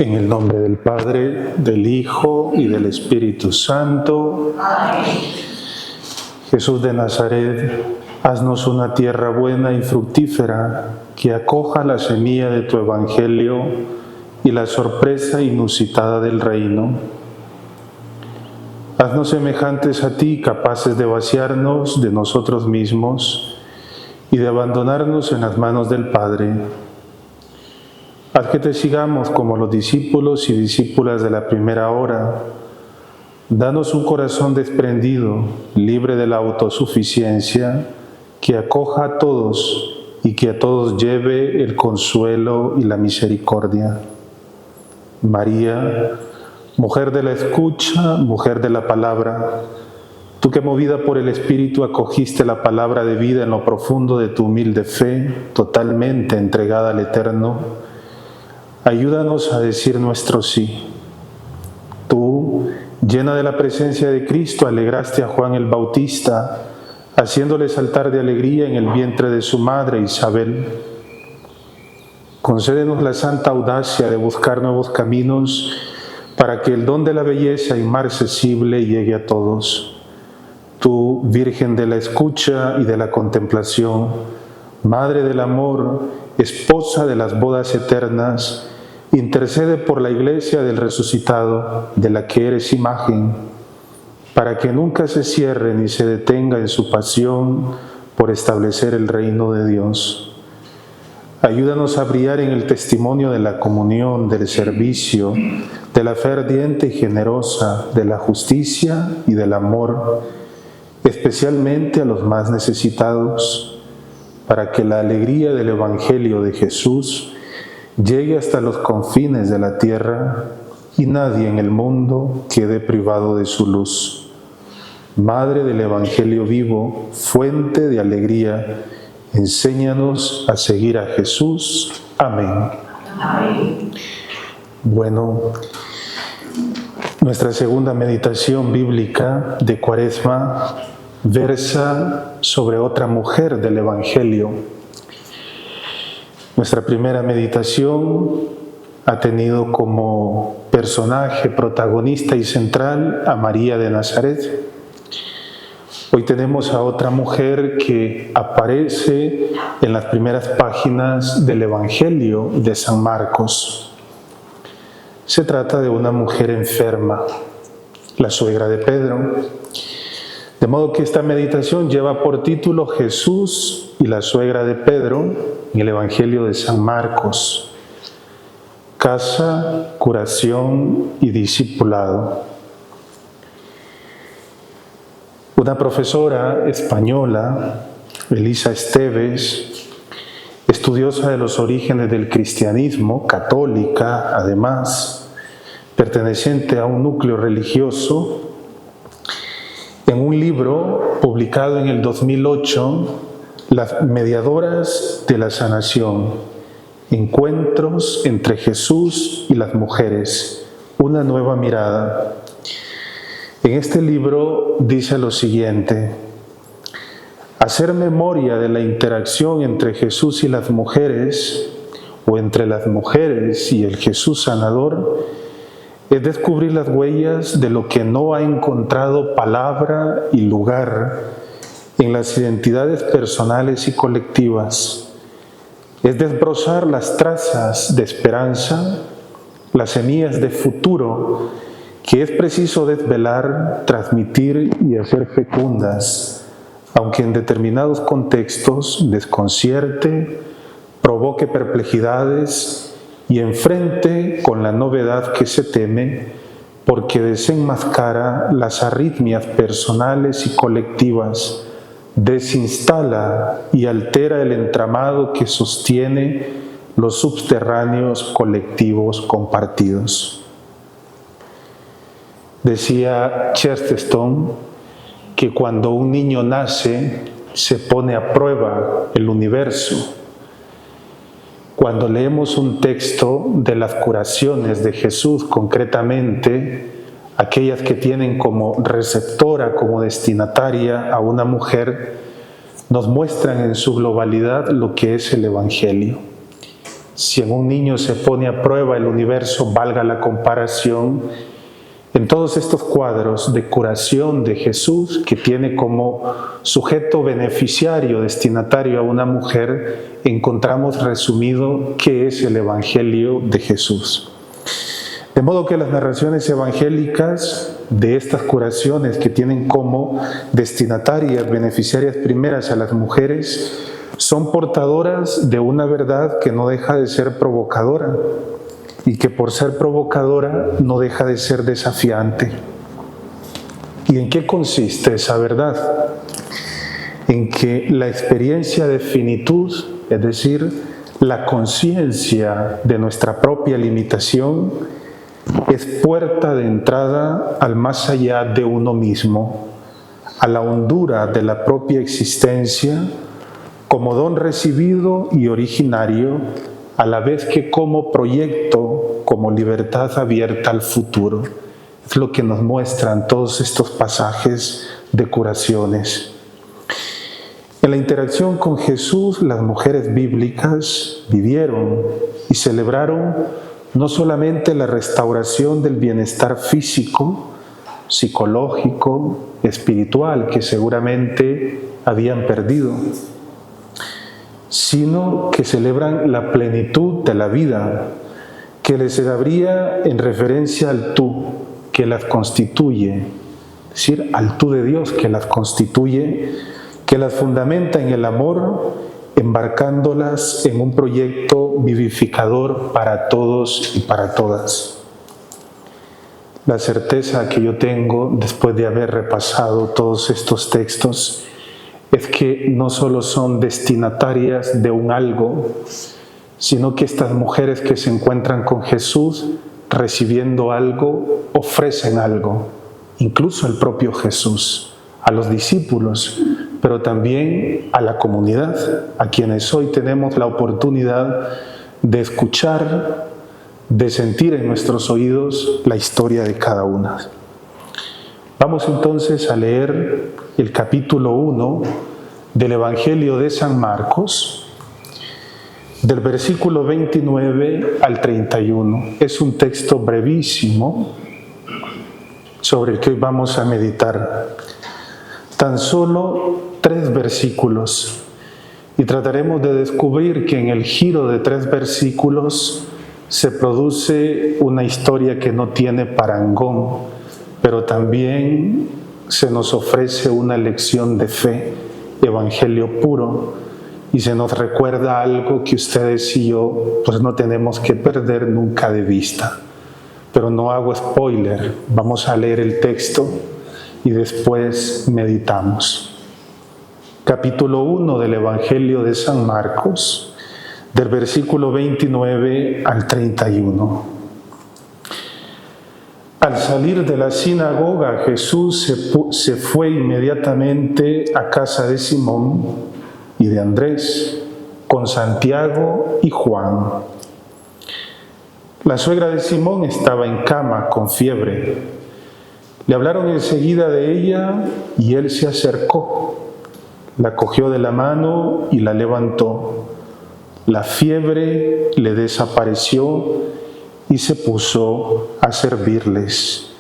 En el nombre del Padre, del Hijo y del Espíritu Santo. Amén. Jesús de Nazaret, haznos una tierra buena y fructífera que acoja la semilla de tu Evangelio y la sorpresa inusitada del reino. Haznos semejantes a ti, capaces de vaciarnos de nosotros mismos y de abandonarnos en las manos del Padre. Haz que te sigamos como los discípulos y discípulas de la primera hora. Danos un corazón desprendido, libre de la autosuficiencia, que acoja a todos y que a todos lleve el consuelo y la misericordia. María, mujer de la escucha, mujer de la palabra, tú que movida por el Espíritu acogiste la palabra de vida en lo profundo de tu humilde fe, totalmente entregada al Eterno, ayúdanos a decir nuestro sí. Tú, llena de la presencia de Cristo, alegraste a Juan el Bautista, haciéndole saltar de alegría en el vientre de su madre Isabel. Concédenos la santa audacia de buscar nuevos caminos para que el don de la belleza inmarcesible llegue a todos. Tú, Virgen de la escucha y de la contemplación, Madre del amor, esposa de las bodas eternas, intercede por la Iglesia del resucitado, de la que eres imagen, para que nunca se cierre ni se detenga en su pasión por establecer el reino de Dios. Ayúdanos a brillar en el testimonio de la comunión, del servicio, de la fe ardiente y generosa, de la justicia y del amor, especialmente a los más necesitados, para que la alegría del Evangelio de Jesús llegue hasta los confines de la tierra y nadie en el mundo quede privado de su luz. Madre del Evangelio vivo, fuente de alegría, enséñanos a seguir a Jesús. Amén. Amén. Bueno, nuestra segunda meditación bíblica de Cuaresma versa sobre otra mujer del Evangelio. Nuestra primera meditación ha tenido como personaje protagonista y central a María de Nazaret. Hoy tenemos a otra mujer que aparece en las primeras páginas del Evangelio de San Marcos. Se trata de una mujer enferma, la suegra de Pedro. De modo que esta meditación lleva por título Jesús y la suegra de Pedro en el Evangelio de San Marcos. Casa, curación y discipulado. Una profesora española, Elisa Esteves, estudiosa de los orígenes del cristianismo, católica además, perteneciente a un núcleo religioso, en un libro publicado en el 2008, Las mediadoras de la sanación, encuentros entre Jesús y las mujeres, una nueva mirada. En este libro dice lo siguiente: hacer memoria de la interacción entre Jesús y las mujeres, o entre las mujeres y el Jesús sanador, es descubrir las huellas de lo que no ha encontrado palabra y lugar en las identidades personales y colectivas. Es desbrozar las trazas de esperanza, las semillas de futuro que es preciso desvelar, transmitir y hacer fecundas, aunque en determinados contextos desconcierte, provoque perplejidades y enfrente con la novedad que se teme, porque desenmascara las arritmias personales y colectivas, desinstala y altera el entramado que sostiene los subterráneos colectivos compartidos. Decía Chesterton que cuando un niño nace se pone a prueba el universo. Cuando leemos un texto de las curaciones de Jesús, concretamente, aquellas que tienen como receptora, como destinataria a una mujer, nos muestran en su globalidad lo que es el Evangelio. si en un niño se pone a prueba el universo, valga la comparación. En todos estos cuadros de curación de Jesús, que tiene como sujeto beneficiario, destinatario a una mujer, encontramos resumido qué es el Evangelio de Jesús. De modo que las narraciones evangélicas de estas curaciones, que tienen como destinatarias, beneficiarias primeras a las mujeres, son portadoras de una verdad que no deja de ser provocadora, y que por ser provocadora no deja de ser desafiante. ¿Y en qué consiste esa verdad? En que la experiencia de finitud, es decir, la conciencia de nuestra propia limitación, es puerta de entrada al más allá de uno mismo, a la hondura de la propia existencia, como don recibido y originario, a la vez que como proyecto, como libertad abierta al futuro. Es lo que nos muestran todos estos pasajes de curaciones. En la interacción con Jesús, las mujeres bíblicas vivieron y celebraron no solamente la restauración del bienestar físico, psicológico, espiritual, que seguramente habían perdido, sino que celebran la plenitud de la vida, que les abría en referencia al tú que las constituye, es decir, al tú de Dios que las constituye, que las fundamenta en el amor, embarcándolas en un proyecto vivificador para todos y para todas. La certeza que yo tengo después de haber repasado todos estos textos es que no solo son destinatarias de un algo, sino que estas mujeres que se encuentran con Jesús recibiendo algo, ofrecen algo, incluso al propio Jesús, a los discípulos, pero también a la comunidad, a quienes hoy tenemos la oportunidad de escuchar, de sentir en nuestros oídos la historia de cada una. Vamos entonces a leer el capítulo 1 del Evangelio de San Marcos, del versículo 29 al 31. Es un texto brevísimo sobre el que hoy vamos a meditar. Tan solo 3 versículos, y trataremos de descubrir que en el giro de 3 versículos se produce una historia que no tiene parangón, pero también se nos ofrece una lección de fe, evangelio puro, y se nos recuerda algo que ustedes y yo pues no tenemos que perder nunca de vista. Pero no hago spoiler, vamos a leer el texto y después meditamos. Capítulo 1 del Evangelio de San Marcos, del versículo 29 al 31. Al salir de la sinagoga, Jesús se fue inmediatamente a casa de Simón y de Andrés, con Santiago y Juan. La suegra de Simón estaba en cama con fiebre. Le hablaron enseguida de ella y él se acercó, la cogió de la mano y la levantó. La fiebre le desapareció y se puso a servirles.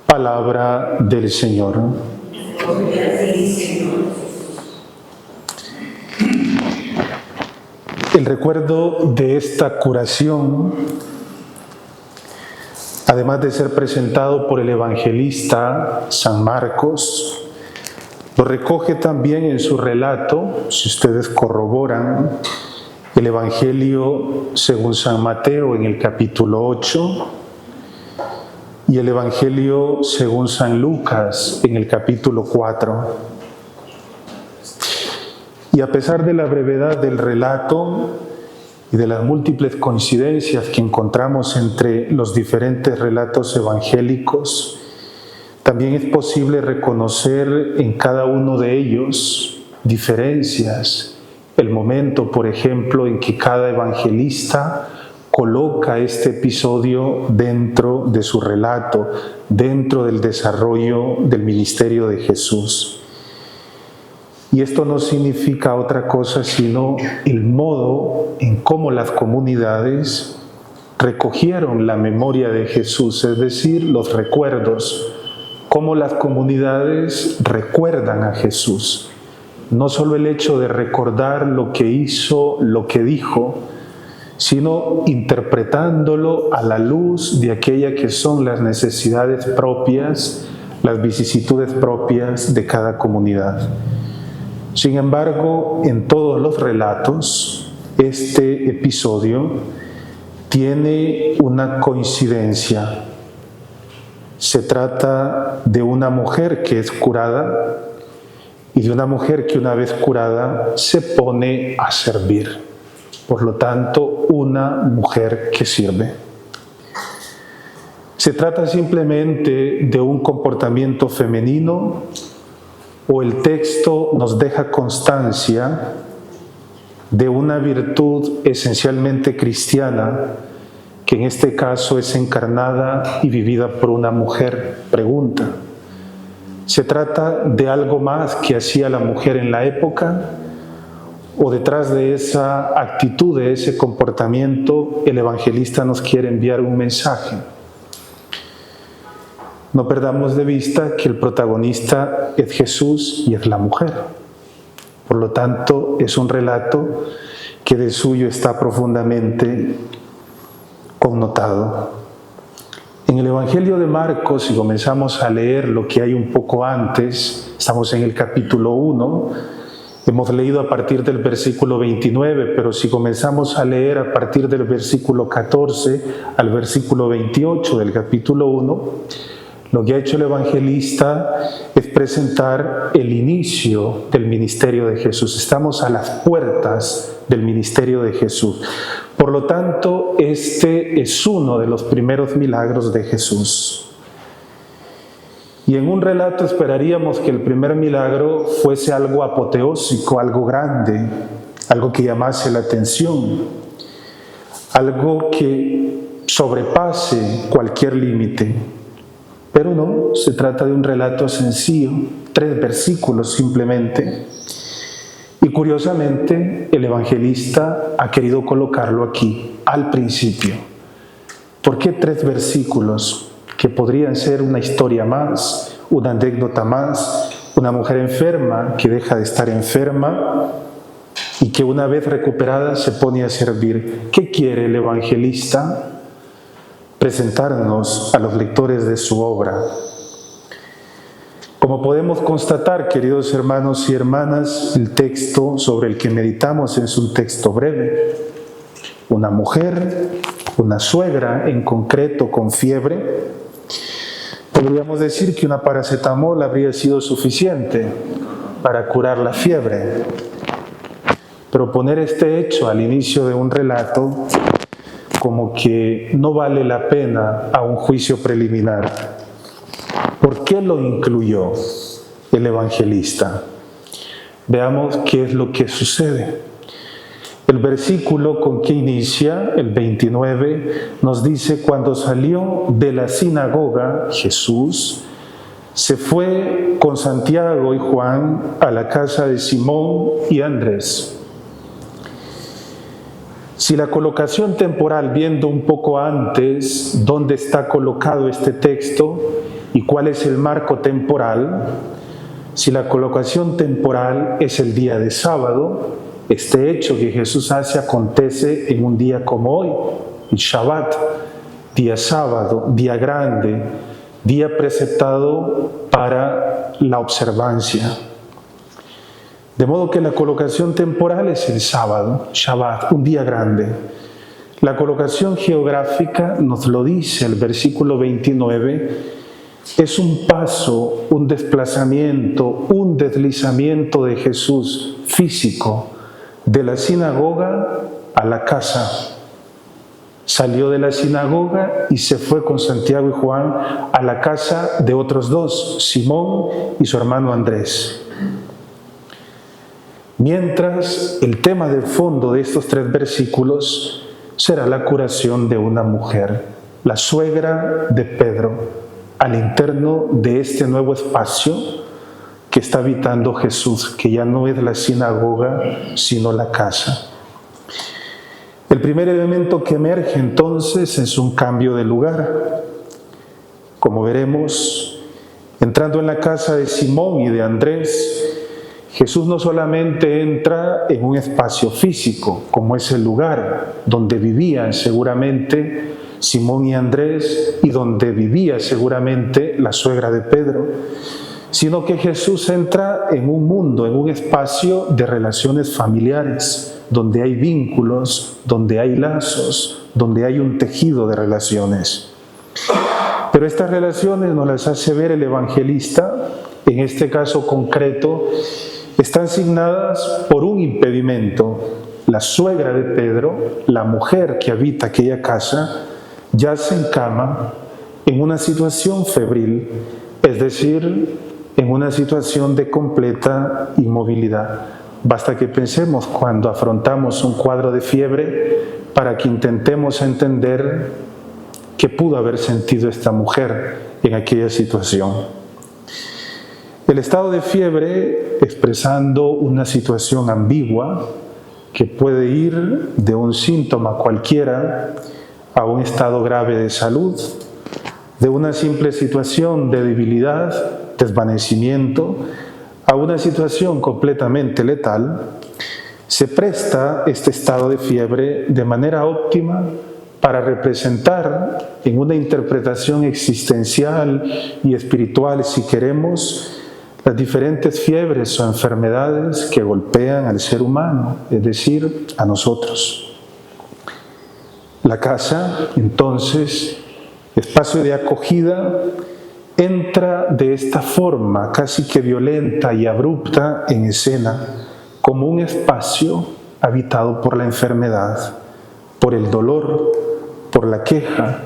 Palabra del Señor. El recuerdo de esta curación, además de ser presentado por el evangelista San Marcos, lo recoge también en su relato, si ustedes corroboran, el Evangelio según San Mateo en el capítulo 8 y el Evangelio según San Lucas en el capítulo 4. Y a pesar de la brevedad del relato y de las múltiples coincidencias que encontramos entre los diferentes relatos evangélicos, también es posible reconocer en cada uno de ellos diferencias. El momento, por ejemplo, en que cada evangelista coloca este episodio dentro de su relato, dentro del desarrollo del ministerio de Jesús. Y esto no significa otra cosa sino el modo en cómo las comunidades recogieron la memoria de Jesús, es decir, los recuerdos, cómo las comunidades recuerdan a Jesús. No solo el hecho de recordar lo que hizo, lo que dijo, sino interpretándolo a la luz de aquella que son las necesidades propias, las vicisitudes propias de cada comunidad. Sin embargo, en todos los relatos, este episodio tiene una coincidencia. Se trata de una mujer que es curada y de una mujer que una vez curada se pone a servir. Por lo tanto, una mujer que sirve. ¿Se trata simplemente de un comportamiento femenino o el texto nos deja constancia de una virtud esencialmente cristiana que en este caso es encarnada y vivida por una mujer? Pregunta. ¿Se trata de algo más que hacía la mujer en la época? ¿O detrás de esa actitud, de ese comportamiento, el evangelista nos quiere enviar un mensaje? No perdamos de vista que el protagonista es Jesús y es la mujer. Por lo tanto, es un relato que de suyo está profundamente connotado. En el Evangelio de Marcos, si comenzamos a leer lo que hay un poco antes, estamos en el capítulo 1, hemos leído a partir del versículo 29, pero si comenzamos a leer a partir del versículo 14 al versículo 28 del capítulo 1, lo que ha hecho el evangelista es presentar el inicio del ministerio de Jesús. Estamos a las puertas del ministerio de Jesús. Por lo tanto, este es uno de los primeros milagros de Jesús. Y en un relato esperaríamos que el primer milagro fuese algo apoteósico, algo grande, algo que llamase la atención, algo que sobrepase cualquier límite. Pero no, se trata de un relato sencillo, 3 versículos simplemente. Y curiosamente, el evangelista ha querido colocarlo aquí, al principio. ¿Por qué 3 versículos? Que podrían ser una historia más, una anécdota más, una mujer enferma que deja de estar enferma y que una vez recuperada se pone a servir. ¿Qué quiere el evangelista? Presentarnos a los lectores de su obra. Como podemos constatar, queridos hermanos y hermanas, el texto sobre el que meditamos es un texto breve. Una mujer, una suegra en concreto con fiebre. Podríamos decir que una paracetamol habría sido suficiente para curar la fiebre. Pero poner este hecho al inicio de un relato como que no vale la pena a un juicio preliminar. ¿Por qué lo incluyó el evangelista? Veamos qué es lo que sucede. El versículo con que inicia, el 29, nos dice: cuando salió de la sinagoga, Jesús se fue con Santiago y Juan a la casa de Simón y Andrés. Si la colocación temporal, viendo un poco antes dónde está colocado este texto y cuál es el marco temporal, si la colocación temporal es el día de sábado, este hecho que Jesús hace acontece en un día como hoy, el Shabbat, día sábado, día grande, día preceptado para la observancia. De modo que la colocación temporal es el sábado, Shabbat, un día grande. La colocación geográfica nos lo dice el versículo 29, es un paso, un desplazamiento, un deslizamiento de Jesús físico, de la sinagoga a la casa. Salió de la sinagoga y se fue con Santiago y Juan a la casa de otros 2, Simón y su hermano Andrés. Mientras, el tema de fondo de estos 3 versículos será la curación de una mujer, la suegra de Pedro, al interno de este nuevo espacio que está habitando Jesús, que ya no es la sinagoga, sino la casa. El primer elemento que emerge entonces es un cambio de lugar. Como veremos, entrando en la casa de Simón y de Andrés, Jesús no solamente entra en un espacio físico, como es el lugar donde vivían seguramente Simón y Andrés y donde vivía seguramente la suegra de Pedro, sino que Jesús entra en un mundo, en un espacio de relaciones familiares, donde hay vínculos, donde hay lazos, donde hay un tejido de relaciones. Pero estas relaciones nos las hace ver el evangelista, en este caso concreto, están signadas por un impedimento. La suegra de Pedro, la mujer que habita aquella casa, yace en cama en una situación febril, es decir, en una situación de completa inmovilidad. Basta que pensemos cuando afrontamos un cuadro de fiebre para que intentemos entender qué pudo haber sentido esta mujer en aquella situación. El estado de fiebre, expresando una situación ambigua que puede ir de un síntoma cualquiera a un estado grave de salud, de una simple situación de debilidad, desvanecimiento, a una situación completamente letal, se presta este estado de fiebre de manera óptima para representar en una interpretación existencial y espiritual, si queremos, las diferentes fiebres o enfermedades que golpean al ser humano, es decir, a nosotros. La casa, entonces, espacio de acogida, entra de esta forma casi que violenta y abrupta en escena, como un espacio habitado por la enfermedad, por el dolor, por la queja,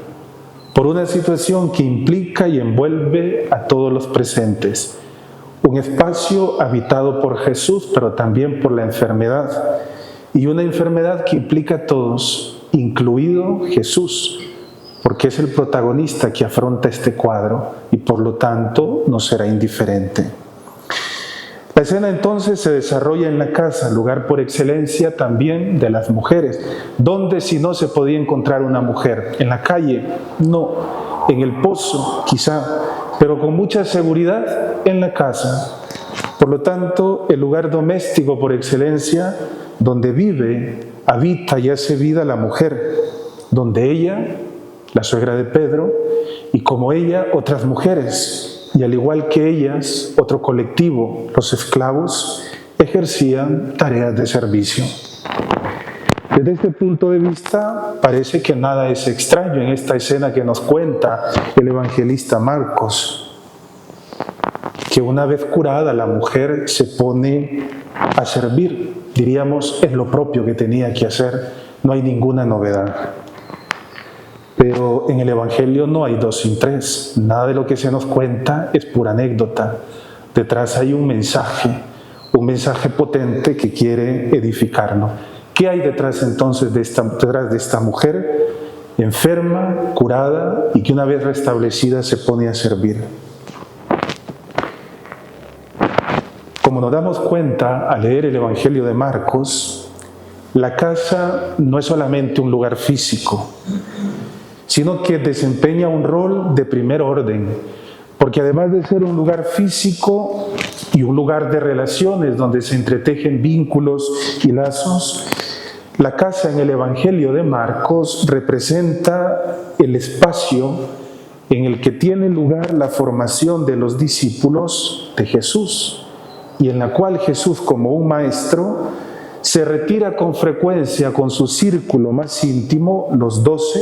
por una situación que implica y envuelve a todos los presentes. Un espacio habitado por Jesús, pero también por la enfermedad, y una enfermedad que implica a todos, incluido Jesús, porque es el protagonista que afronta este cuadro y por lo tanto no será indiferente. La escena entonces se desarrolla en la casa, lugar por excelencia también de las mujeres. ¿Dónde si no se podía encontrar una mujer? ¿En la calle? No. ¿En el pozo? Quizá. Pero con mucha seguridad en la casa. Por lo tanto, el lugar doméstico por excelencia, donde vive, habita y hace vida la mujer, donde ella, la suegra de Pedro, y como ella, otras mujeres, y al igual que ellas, otro colectivo, los esclavos, ejercían tareas de servicio. Desde este punto de vista, parece que nada es extraño en esta escena que nos cuenta el evangelista Marcos, que una vez curada la mujer se pone a servir, diríamos, es lo propio que tenía que hacer, no hay ninguna novedad. Pero en el Evangelio no hay dos sin tres. Nada de lo que se nos cuenta es pura anécdota. Detrás hay un mensaje potente que quiere edificarnos. ¿Qué hay detrás entonces detrás de esta mujer enferma, curada y que una vez restablecida se pone a servir? Como nos damos cuenta al leer el Evangelio de Marcos, la casa no es solamente un lugar físico, sino que desempeña un rol de primer orden, porque además de ser un lugar físico y un lugar de relaciones donde se entretejen vínculos y lazos, la casa en el Evangelio de Marcos representa el espacio en el que tiene lugar la formación de los discípulos de Jesús, y en la cual Jesús, como un maestro, se retira con frecuencia con su círculo más íntimo, los 12,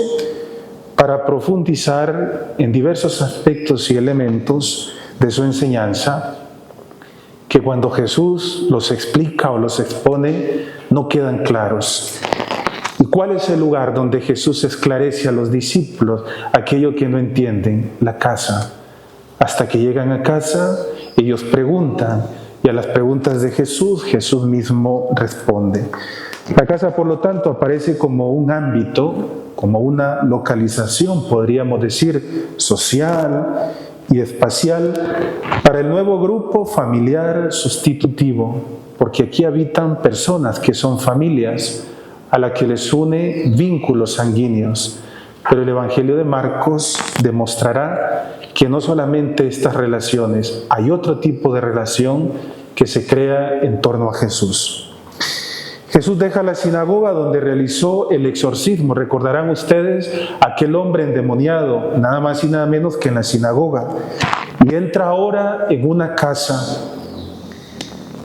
para profundizar en diversos aspectos y elementos de su enseñanza, que cuando Jesús los explica o los expone, no quedan claros. ¿Y cuál es el lugar donde Jesús esclarece a los discípulos aquello que no entienden? La casa. Hasta que llegan a casa, ellos preguntan, y a las preguntas de Jesús, Jesús mismo responde. La casa, por lo tanto, aparece como un ámbito, como una localización, podríamos decir, social, y espacial para el nuevo grupo familiar sustitutivo, porque aquí habitan personas que son familias a las que les une vínculos sanguíneos. Pero el Evangelio de Marcos demostrará que no solamente estas relaciones, hay otro tipo de relación que se crea en torno a Jesús. Jesús deja la sinagoga donde realizó el exorcismo. Recordarán ustedes aquel hombre endemoniado, nada más y nada menos que en la sinagoga. Y entra ahora en una casa.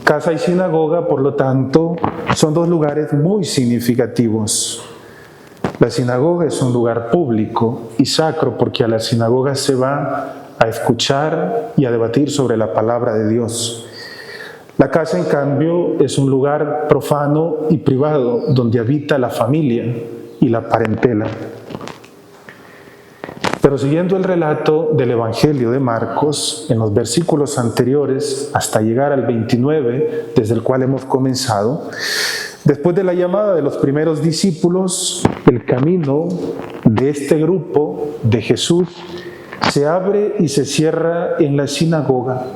Casa y sinagoga, por lo tanto, son dos lugares muy significativos. La sinagoga es un lugar público y sacro porque a la sinagoga se va a escuchar y a debatir sobre la palabra de Dios. La casa, en cambio, es un lugar profano y privado donde habita la familia y la parentela. Pero siguiendo el relato del Evangelio de Marcos, en los versículos anteriores, hasta llegar al 29, desde el cual hemos comenzado, después de la llamada de los primeros discípulos, el camino de este grupo de Jesús se abre y se cierra en la sinagoga.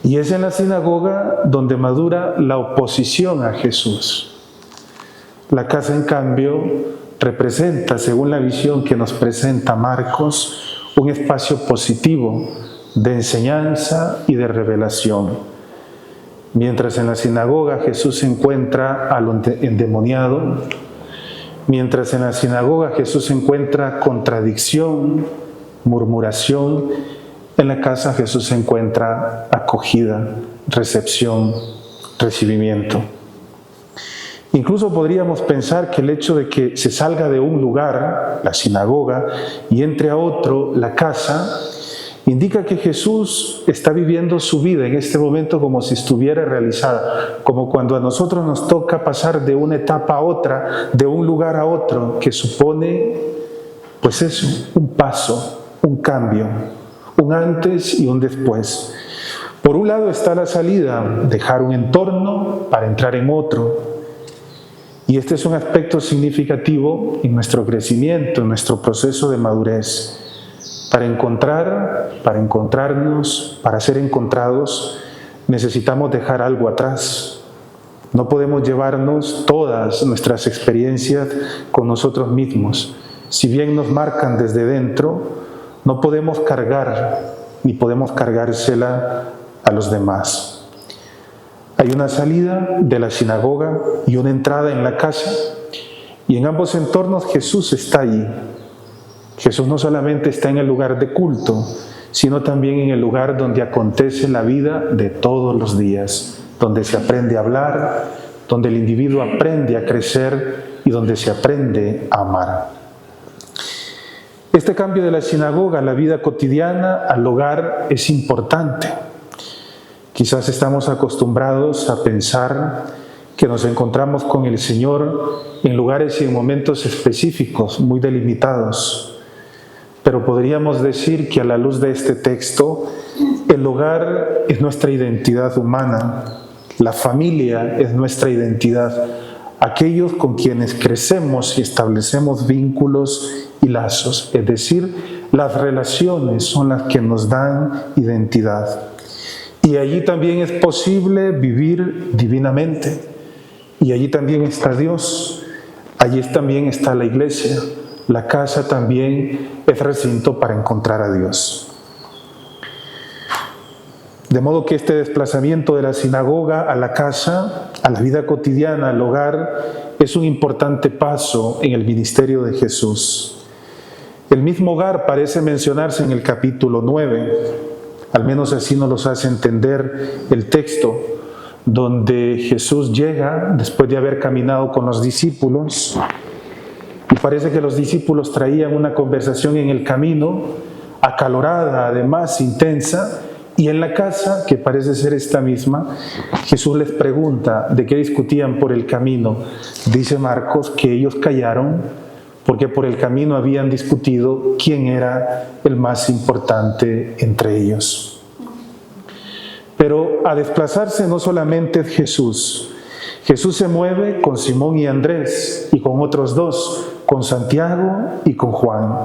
Y es en la sinagoga donde madura la oposición a Jesús. La casa, en cambio, representa, según la visión que nos presenta Marcos, un espacio positivo de enseñanza y de revelación. Mientras en la sinagoga Jesús se encuentra a lo endemoniado, mientras en la sinagoga Jesús encuentra contradicción, murmuración, en la casa Jesús encuentra acogida, recepción, recibimiento. Incluso podríamos pensar que el hecho de que se salga de un lugar, la sinagoga, y entre a otro, la casa, indica que Jesús está viviendo su vida en este momento como si estuviera realizada, como cuando a nosotros nos toca pasar de una etapa a otra, de un lugar a otro, que supone, pues eso, un paso, un cambio, un antes y un después. Por un lado está la salida, dejar un entorno para entrar en otro. Y este es un aspecto significativo en nuestro crecimiento, en nuestro proceso de madurez. Para encontrarnos, para ser encontrados, necesitamos dejar algo atrás. No podemos llevarnos todas nuestras experiencias con nosotros mismos. Si bien nos marcan desde dentro, no podemos cargar, ni podemos cargársela a los demás. Hay una salida de la sinagoga y una entrada en la casa, y en ambos entornos Jesús está allí. Jesús no solamente está en el lugar de culto, sino también en el lugar donde acontece la vida de todos los días, donde se aprende a hablar, donde el individuo aprende a crecer y donde se aprende a amar. Este cambio de la sinagoga a la vida cotidiana, al hogar, es importante. Quizás estamos acostumbrados a pensar que nos encontramos con el Señor en lugares y en momentos específicos, muy delimitados. Pero podríamos decir que a la luz de este texto, el hogar es nuestra identidad humana, la familia es nuestra identidad, aquellos con quienes crecemos y establecemos vínculos y lazos, es decir, las relaciones son las que nos dan identidad. Y allí también es posible vivir divinamente, y allí también está Dios, allí también está la iglesia. La casa también es recinto para encontrar a Dios. De modo que este desplazamiento de la sinagoga a la casa, a la vida cotidiana, al hogar, es un importante paso en el ministerio de Jesús. El mismo hogar parece mencionarse en el capítulo 9, al menos así nos los hace entender el texto, donde Jesús llega después de haber caminado con los discípulos. Y parece que los discípulos traían una conversación en el camino, acalorada, además intensa, y en la casa, que parece ser esta misma, Jesús les pregunta de qué discutían por el camino. Dice Marcos que ellos callaron porque por el camino habían discutido quién era el más importante entre ellos. Pero a desplazarse no solamente es Jesús. Jesús se mueve con Simón y Andrés y con otros dos, con Santiago y con Juan.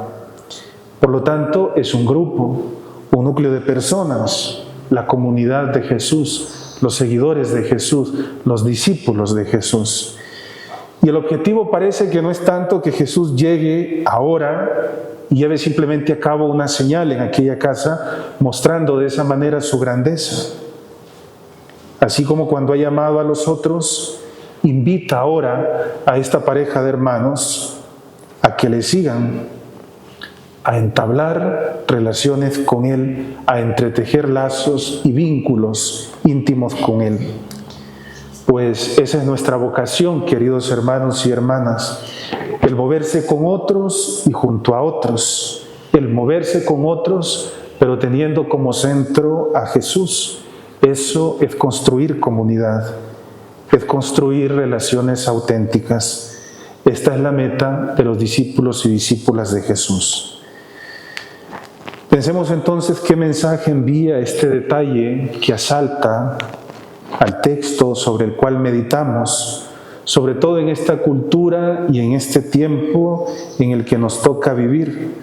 Por lo tanto, es un grupo, un núcleo de personas, la comunidad de Jesús, los seguidores de Jesús, los discípulos de Jesús. Y el objetivo parece que no es tanto que Jesús llegue ahora y lleve simplemente a cabo una señal en aquella casa, mostrando de esa manera su grandeza. Así como cuando ha llamado a los otros, invita ahora a esta pareja de hermanos a que le sigan, a entablar relaciones con Él, a entretejer lazos y vínculos íntimos con Él. Pues esa es nuestra vocación, queridos hermanos y hermanas, el moverse con otros y junto a otros, el moverse con otros, pero teniendo como centro a Jesús. Eso es construir comunidad, es construir relaciones auténticas. Esta es la meta de los discípulos y discípulas de Jesús. Pensemos entonces qué mensaje envía este detalle que asalta al texto sobre el cual meditamos, sobre todo en esta cultura y en este tiempo en el que nos toca vivir.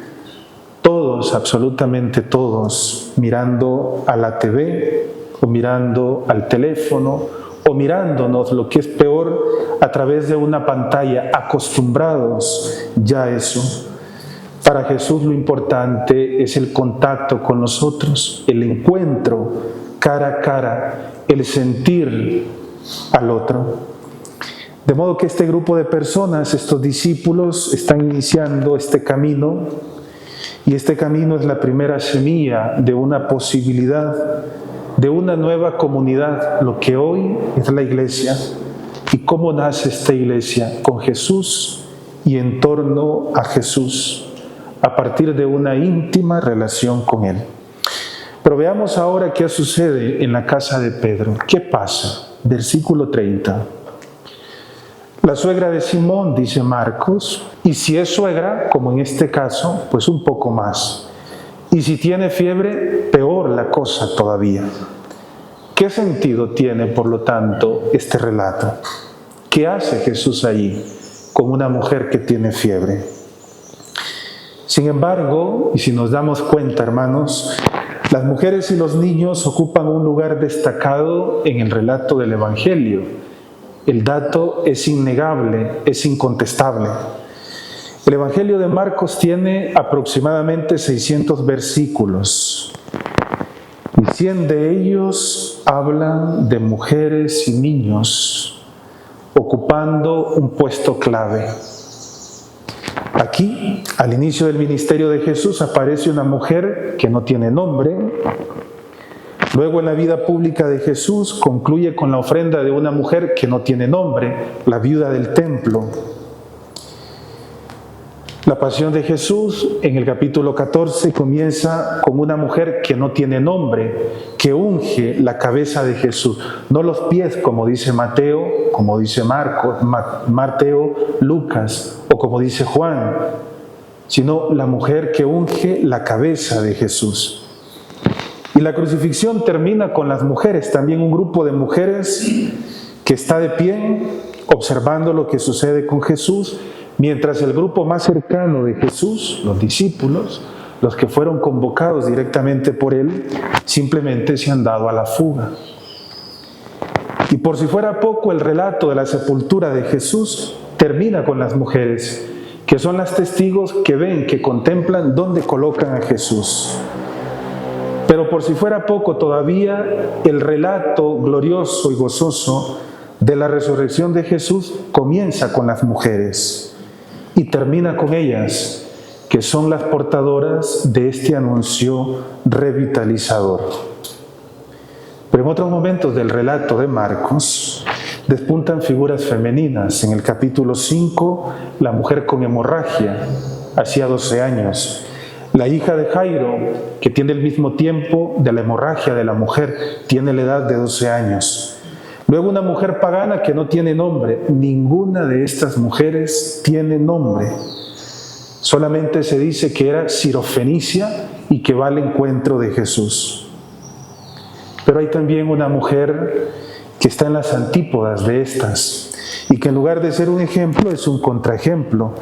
Todos, absolutamente todos, mirando a la TV o mirando al teléfono o mirándonos, lo que es peor, a través de una pantalla, acostumbrados ya a eso. Para Jesús lo importante es el contacto con los otros, el encuentro cara a cara, el sentir al otro. De modo que este grupo de personas, estos discípulos, están iniciando este camino, y este camino es la primera semilla de una posibilidad, de una nueva comunidad, lo que hoy es la iglesia. ¿Y cómo nace esta iglesia? Con Jesús y en torno a Jesús, a partir de una íntima relación con Él. Pero veamos ahora qué sucede en la casa de Pedro. ¿Qué pasa? Versículo 30. La suegra de Simón, dice Marcos, y si es suegra, como en este caso, pues un poco más. Y si tiene fiebre, peor la cosa todavía. ¿Qué sentido tiene, por lo tanto, este relato? ¿Qué hace Jesús allí con una mujer que tiene fiebre? Sin embargo, y si nos damos cuenta, hermanos, las mujeres y los niños ocupan un lugar destacado en el relato del Evangelio. El dato es innegable, es incontestable. El Evangelio de Marcos tiene aproximadamente 600 versículos y 100 de ellos hablan de mujeres y niños ocupando un puesto clave. Aquí, al inicio del ministerio de Jesús, aparece una mujer que no tiene nombre. Luego, en la vida pública de Jesús, concluye con la ofrenda de una mujer que no tiene nombre, la viuda del templo. La pasión de Jesús, en el capítulo 14, comienza con una mujer que no tiene nombre, que unge la cabeza de Jesús. No los pies, como dice Mateo, como dice Marcos, Mateo, Lucas, o como dice Juan, sino la mujer que unge la cabeza de Jesús. Y la crucifixión termina con las mujeres, también un grupo de mujeres que está de pie, observando lo que sucede con Jesús, mientras el grupo más cercano de Jesús, los discípulos, los que fueron convocados directamente por Él, simplemente se han dado a la fuga. Y por si fuera poco, el relato de la sepultura de Jesús termina con las mujeres, que son las testigos que ven, que contemplan dónde colocan a Jesús. Pero por si fuera poco todavía, el relato glorioso y gozoso de la resurrección de Jesús comienza con las mujeres y termina con ellas, que son las portadoras de este anuncio revitalizador. Pero en otros momentos del relato de Marcos despuntan figuras femeninas. En el capítulo 5, la mujer con hemorragia, hacía 12 años. La hija de Jairo, que tiene el mismo tiempo de la hemorragia de la mujer, tiene la edad de 12 años. Luego una mujer pagana que no tiene nombre. Ninguna de estas mujeres tiene nombre. Solamente se dice que era sirofenicia y que va al encuentro de Jesús. Pero hay también una mujer que está en las antípodas de estas, y que en lugar de ser un ejemplo es un contraejemplo,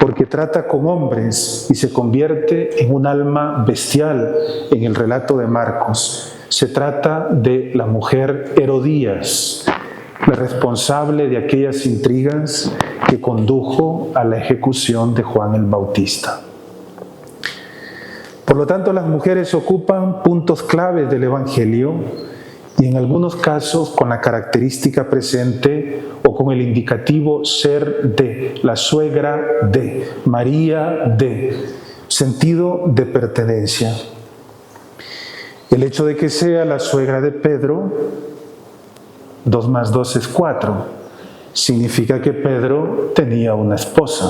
porque trata con hombres y se convierte en un alma bestial en el relato de Marcos. Se trata de la mujer Herodías, la responsable de aquellas intrigas que condujo a la ejecución de Juan el Bautista. Por lo tanto, las mujeres ocupan puntos claves del Evangelio y en algunos casos con la característica presente o con el indicativo ser de, la suegra de, María de, sentido de pertenencia. El hecho de que sea la suegra de Pedro, 2 más 2 es 4, significa que Pedro tenía una esposa.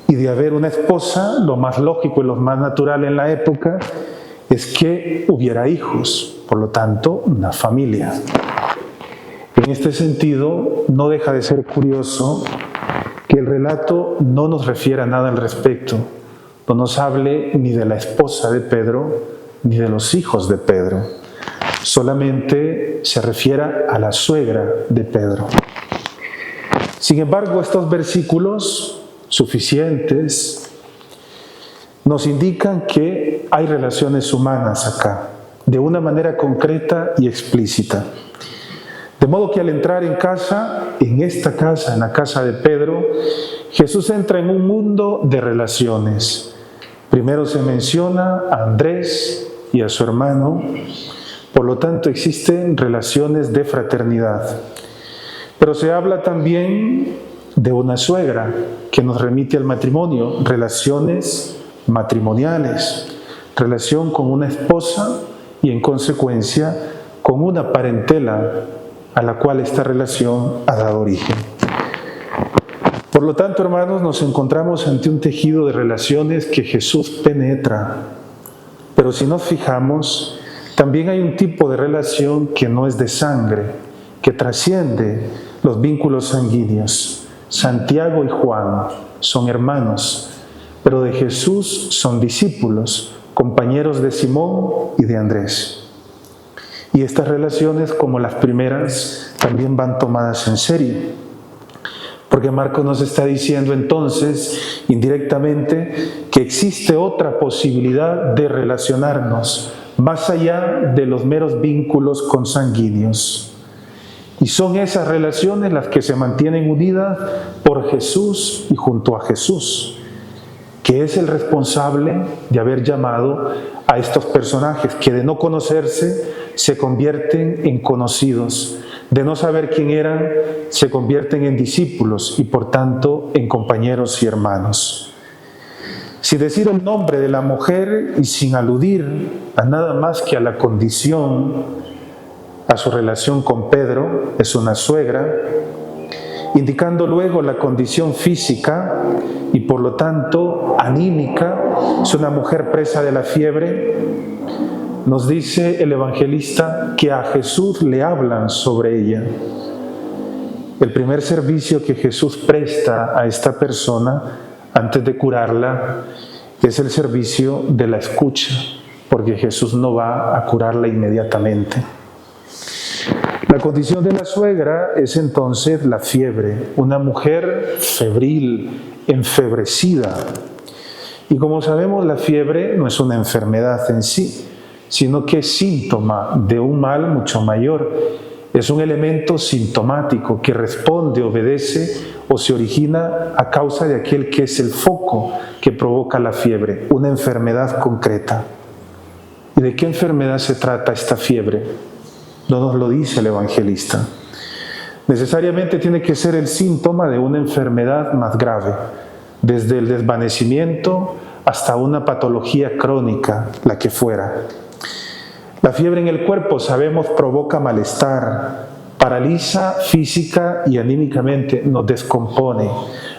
Y de haber una esposa, lo más lógico y lo más natural en la época es que hubiera hijos, por lo tanto, una familia. En este sentido, no deja de ser curioso que el relato no nos refiera nada al respecto, no nos hable ni de la esposa de Pedro, ni de los hijos de Pedro, solamente se refiera a la suegra de Pedro. Sin embargo, estos versículos suficientes nos indican que hay relaciones humanas acá, de una manera concreta y explícita. De modo que al entrar en casa, en esta casa, en la casa de Pedro, Jesús entra en un mundo de relaciones. Primero se menciona a Andrés y a su hermano, por lo tanto existen relaciones de fraternidad. Pero se habla también de una suegra que nos remite al matrimonio, relaciones matrimoniales, relación con una esposa y en consecuencia con una parentela a la cual esta relación ha dado origen. Por lo tanto, hermanos, nos encontramos ante un tejido de relaciones que Jesús penetra. Pero si nos fijamos, también hay un tipo de relación que no es de sangre, que trasciende los vínculos sanguíneos. Santiago y Juan son hermanos, pero de Jesús son discípulos, compañeros de Simón y de Andrés. Y estas relaciones, como las primeras, también van tomadas en serio. Porque Marcos nos está diciendo entonces, indirectamente, que existe otra posibilidad de relacionarnos, más allá de los meros vínculos consanguíneos. Y son esas relaciones las que se mantienen unidas por Jesús y junto a Jesús, que es el responsable de haber llamado a estos personajes que de no conocerse se convierten en conocidos, de no saber quién eran se convierten en discípulos y por tanto en compañeros y hermanos. Si decir el nombre de la mujer y sin aludir a nada más que a la condición, a su relación con Pedro, es una suegra, indicando luego la condición física y por lo tanto anímica, es una mujer presa de la fiebre. Nos dice el evangelista que a Jesús le hablan sobre ella. El primer servicio que Jesús presta a esta persona antes de curarla es el servicio de la escucha, porque Jesús no va a curarla inmediatamente. La condición de la suegra es entonces la fiebre, una mujer febril, enfebrecida. Y como sabemos, la fiebre no es una enfermedad en sí, sino que es síntoma de un mal mucho mayor. Es un elemento sintomático que responde, obedece o se origina a causa de aquel que es el foco que provoca la fiebre, una enfermedad concreta. ¿Y de qué enfermedad se trata esta fiebre? No nos lo dice el evangelista. Necesariamente tiene que ser el síntoma de una enfermedad más grave, desde el desvanecimiento hasta una patología crónica, la que fuera. La fiebre en el cuerpo, sabemos, provoca malestar, paraliza física y anímicamente, nos descompone.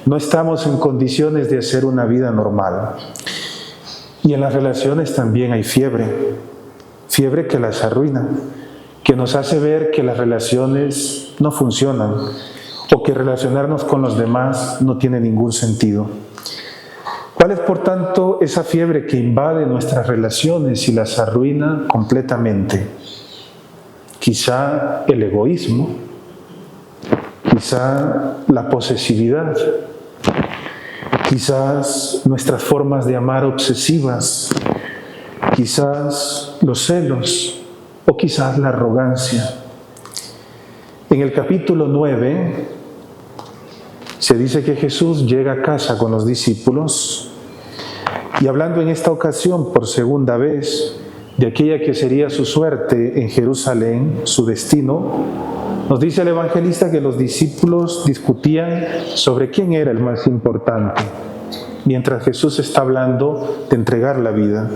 No estamos en condiciones de hacer una vida normal. Y en las relaciones también hay fiebre, fiebre que las arruina, que nos hace ver que las relaciones no funcionan o que relacionarnos con los demás no tiene ningún sentido. ¿Cuál es, por tanto, esa fiebre que invade nuestras relaciones y las arruina completamente? quizá el egoísmo, quizá la posesividad, quizás nuestras formas de amar obsesivas, quizás los celos o quizás la arrogancia. En el capítulo 9 se dice que Jesús llega a casa con los discípulos y hablando en esta ocasión por segunda vez de aquella que sería su suerte en Jerusalén, su destino, nos dice el evangelista que los discípulos discutían sobre quién era el más importante, mientras Jesús está hablando de entregar la vida.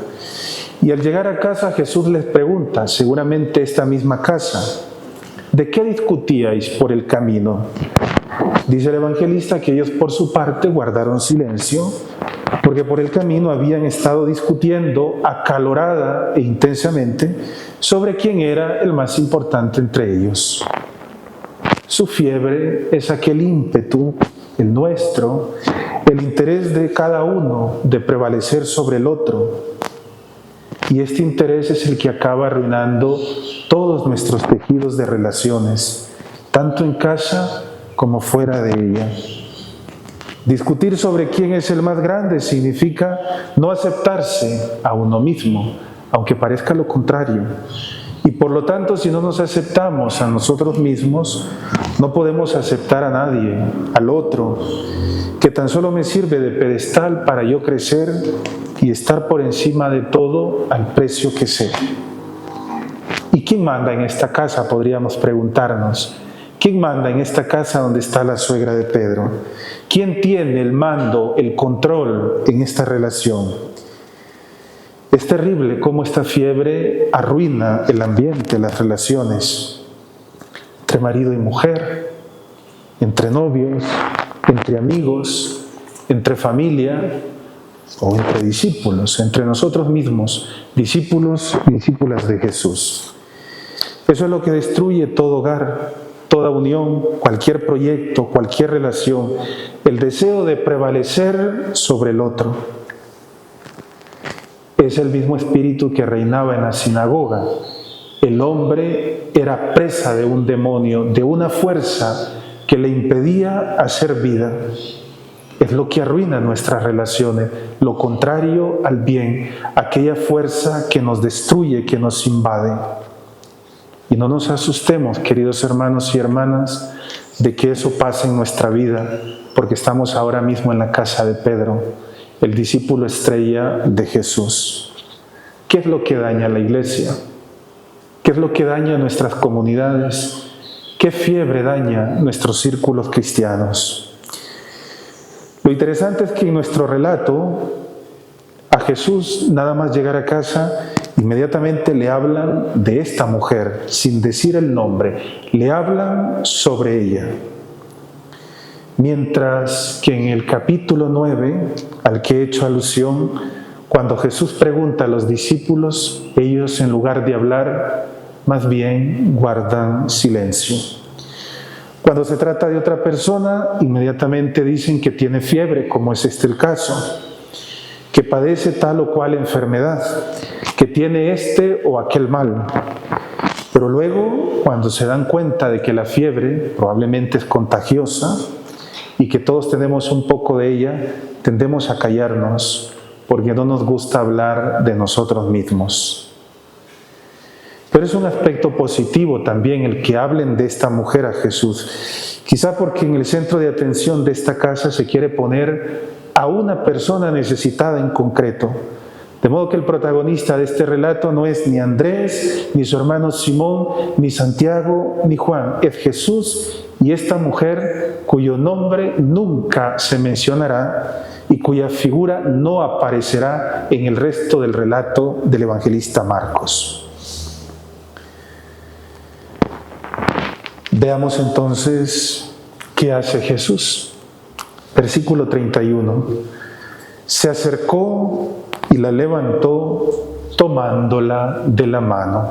Y al llegar a casa Jesús les pregunta, seguramente esta misma casa, ¿de qué discutíais por el camino? Dice el evangelista que ellos por su parte guardaron silencio, porque por el camino habían estado discutiendo acalorada e intensamente sobre quién era el más importante entre ellos. Su fiebre es aquel ímpetu, el nuestro, el interés de cada uno de prevalecer sobre el otro. Y este interés es el que acaba arruinando todos nuestros tejidos de relaciones, tanto en casa como fuera de ella. Discutir sobre quién es el más grande significa no aceptarse a uno mismo, aunque parezca lo contrario. Y por lo tanto, si no nos aceptamos a nosotros mismos, no podemos aceptar a nadie, al otro, que tan solo me sirve de pedestal para yo crecer y estar por encima de todo al precio que sea. ¿Y quién manda en esta casa? Podríamos preguntarnos. ¿Quién manda en esta casa donde está la suegra de Pedro? ¿Quién tiene el mando, el control en esta relación? Es terrible cómo esta fiebre arruina el ambiente, las relaciones entre marido y mujer, entre novios, entre amigos, entre familia o entre discípulos, entre nosotros mismos, discípulos y discípulas de Jesús. Eso es lo que destruye todo hogar, toda unión, cualquier proyecto, cualquier relación, el deseo de prevalecer sobre el otro. Es el mismo espíritu que reinaba en la sinagoga. El hombre era presa de un demonio, de una fuerza que le impedía hacer vida. Es lo que arruina nuestras relaciones, lo contrario al bien, aquella fuerza que nos destruye, que nos invade. Y no nos asustemos, queridos hermanos y hermanas, de que eso pase en nuestra vida, porque estamos ahora mismo en la casa de Pedro, el discípulo estrella de Jesús. ¿Qué es lo que daña a la iglesia? ¿Qué es lo que daña a nuestras comunidades? ¿Qué fiebre daña nuestros círculos cristianos? Lo interesante es que en nuestro relato, a Jesús, nada más llegar a casa, inmediatamente le hablan de esta mujer, sin decir el nombre, le hablan sobre ella. Mientras que en el capítulo 9, al que he hecho alusión, cuando Jesús pregunta a los discípulos, ellos en lugar de hablar, más bien guardan silencio. Cuando se trata de otra persona, inmediatamente dicen que tiene fiebre, como es este el caso, que padece tal o cual enfermedad, que tiene este o aquel mal. Pero luego, cuando se dan cuenta de que la fiebre probablemente es contagiosa y que todos tenemos un poco de ella, tendemos a callarnos porque no nos gusta hablar de nosotros mismos. Pero es un aspecto positivo también el que hablen de esta mujer a Jesús. Quizá porque en el centro de atención de esta casa se quiere poner a una persona necesitada en concreto. De modo que el protagonista de este relato no es ni Andrés, ni su hermano Simón, ni Santiago, ni Juan. Es Jesús y esta mujer cuyo nombre nunca se mencionará y cuya figura no aparecerá en el resto del relato del evangelista Marcos. Veamos entonces qué hace Jesús. Versículo 31. Se acercó y la levantó tomándola de la mano.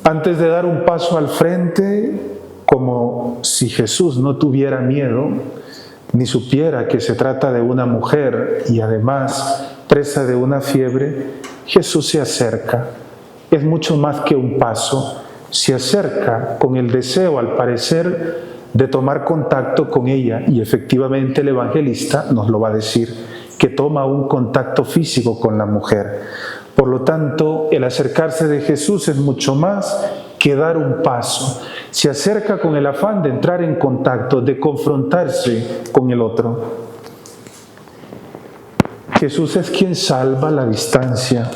Antes de dar un paso al frente, como si Jesús no tuviera miedo, ni supiera que se trata de una mujer y además presa de una fiebre, Jesús se acerca es mucho más que un paso. Se acerca con el deseo, al parecer, de tomar contacto con ella, y efectivamente el evangelista nos lo va a decir, que toma un contacto físico con la mujer. Por lo tanto, el acercarse de Jesús es mucho más que dar un paso. Se acerca con el afán de entrar en contacto, de confrontarse con el otro. Jesús es quien salva la distancia,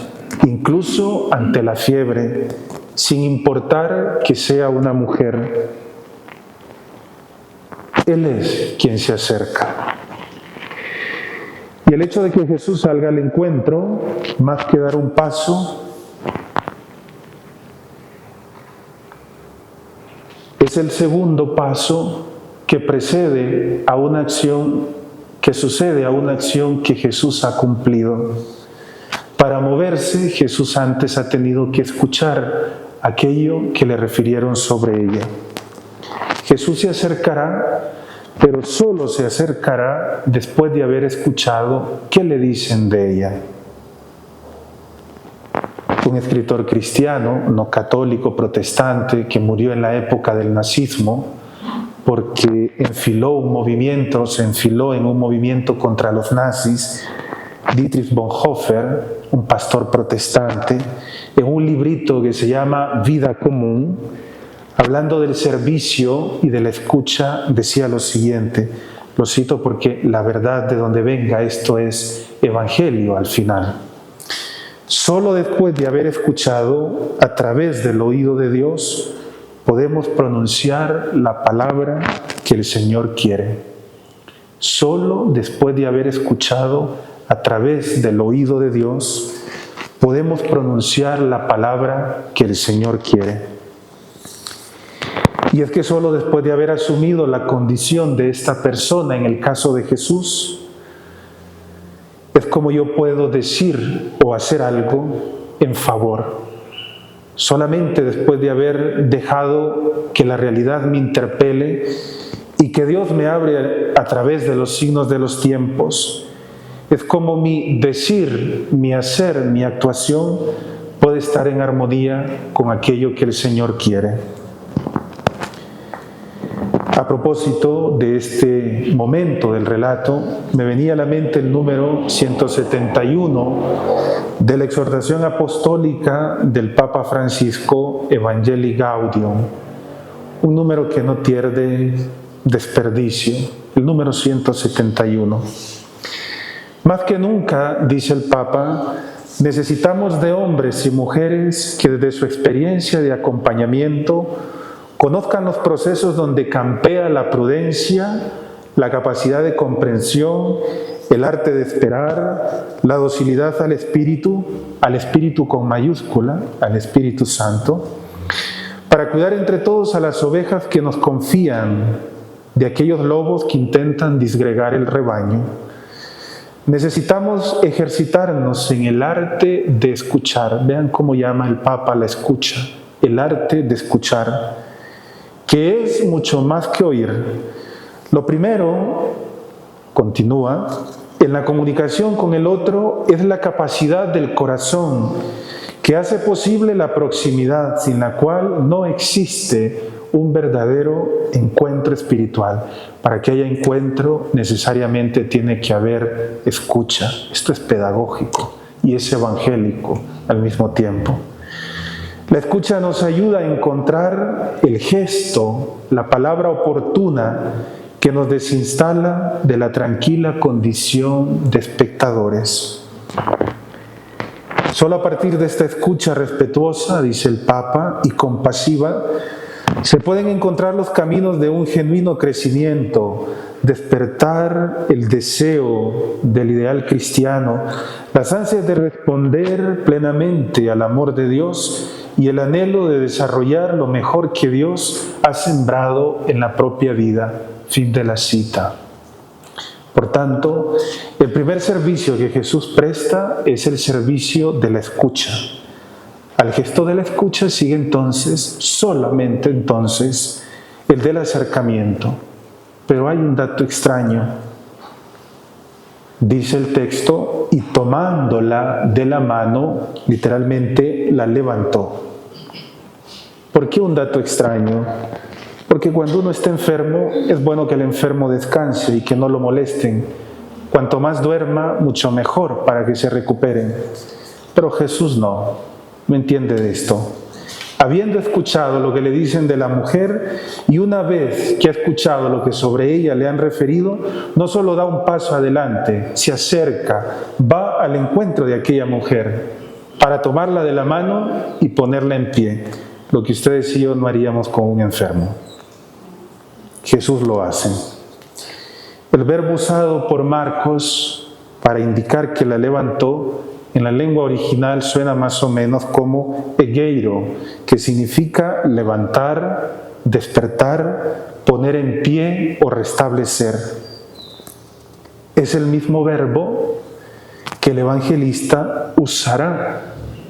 incluso ante la fiebre, sin importar que sea una mujer. Él es quien se acerca. Y el hecho de que Jesús salga al encuentro, más que dar un paso, es el segundo paso que precede a una acción, que sucede a una acción que Jesús ha cumplido. Para moverse, Jesús antes ha tenido que escuchar aquello que le refirieron sobre ella. Jesús se acercará, pero solo se acercará después de haber escuchado qué le dicen de ella. Un escritor cristiano, no católico, protestante, que murió en la época del nazismo, porque se enfiló en un movimiento contra los nazis, Dietrich Bonhoeffer, un pastor protestante, en un librito que se llama Vida Común, hablando del servicio y de la escucha, decía lo siguiente, lo cito porque la verdad de donde venga esto es evangelio al final. Solo después de haber escuchado a través del oído de Dios, podemos pronunciar la palabra que el Señor quiere. Solo después de haber escuchado a través del oído de Dios, podemos pronunciar la palabra que el Señor quiere. Y es que solo después de haber asumido la condición de esta persona, en el caso de Jesús, es como yo puedo decir o hacer algo en favor. Solamente después de haber dejado que la realidad me interpele y que Dios me abre a través de los signos de los tiempos, es como mi decir, mi hacer, mi actuación puede estar en armonía con aquello que el Señor quiere. A propósito de este momento del relato, me venía a la mente el número 171 de la exhortación apostólica del Papa Francisco, Evangelii Gaudium, un número que no pierde desperdicio, el número 171. Más que nunca, dice el Papa, necesitamos de hombres y mujeres que desde su experiencia de acompañamiento conozcan los procesos donde campea la prudencia, la capacidad de comprensión, el arte de esperar, la docilidad al Espíritu con mayúscula, al Espíritu Santo, para cuidar entre todos a las ovejas que nos confían de aquellos lobos que intentan disgregar el rebaño. Necesitamos ejercitarnos en el arte de escuchar. Vean cómo llama el Papa la escucha, el arte de escuchar, que es mucho más que oír. Lo primero, continúa, en la comunicación con el otro es la capacidad del corazón que hace posible la proximidad, sin la cual no existe un verdadero encuentro espiritual. Para que haya encuentro necesariamente tiene que haber escucha. Esto es pedagógico y es evangélico al mismo tiempo. La escucha nos ayuda a encontrar el gesto, la palabra oportuna que nos desinstala de la tranquila condición de espectadores. Solo a partir de esta escucha respetuosa, dice el Papa, y compasiva, se pueden encontrar los caminos de un genuino crecimiento, despertar el deseo del ideal cristiano, las ansias de responder plenamente al amor de Dios y el anhelo de desarrollar lo mejor que Dios ha sembrado en la propia vida. Fin de la cita. Por tanto, el primer servicio que Jesús presta es el servicio de la escucha. Al gesto de la escucha sigue entonces, solamente entonces, el del acercamiento. Pero hay un dato extraño. Dice el texto, y tomándola de la mano, literalmente la levantó. ¿Por qué un dato extraño? Porque cuando uno está enfermo, es bueno que el enfermo descanse y que no lo molesten. Cuanto más duerma, mucho mejor para que se recuperen. Pero Jesús no entiende de esto. Habiendo escuchado lo que le dicen de la mujer, y una vez que ha escuchado lo que sobre ella le han referido, no solo da un paso adelante, se acerca, va al encuentro de aquella mujer para tomarla de la mano y ponerla en pie, lo que ustedes y yo no haríamos con un enfermo. Jesús lo hace. El verbo usado por Marcos para indicar que la levantó, en la lengua original suena más o menos como egeiro, que significa levantar, despertar, poner en pie o restablecer. Es el mismo verbo que el evangelista usará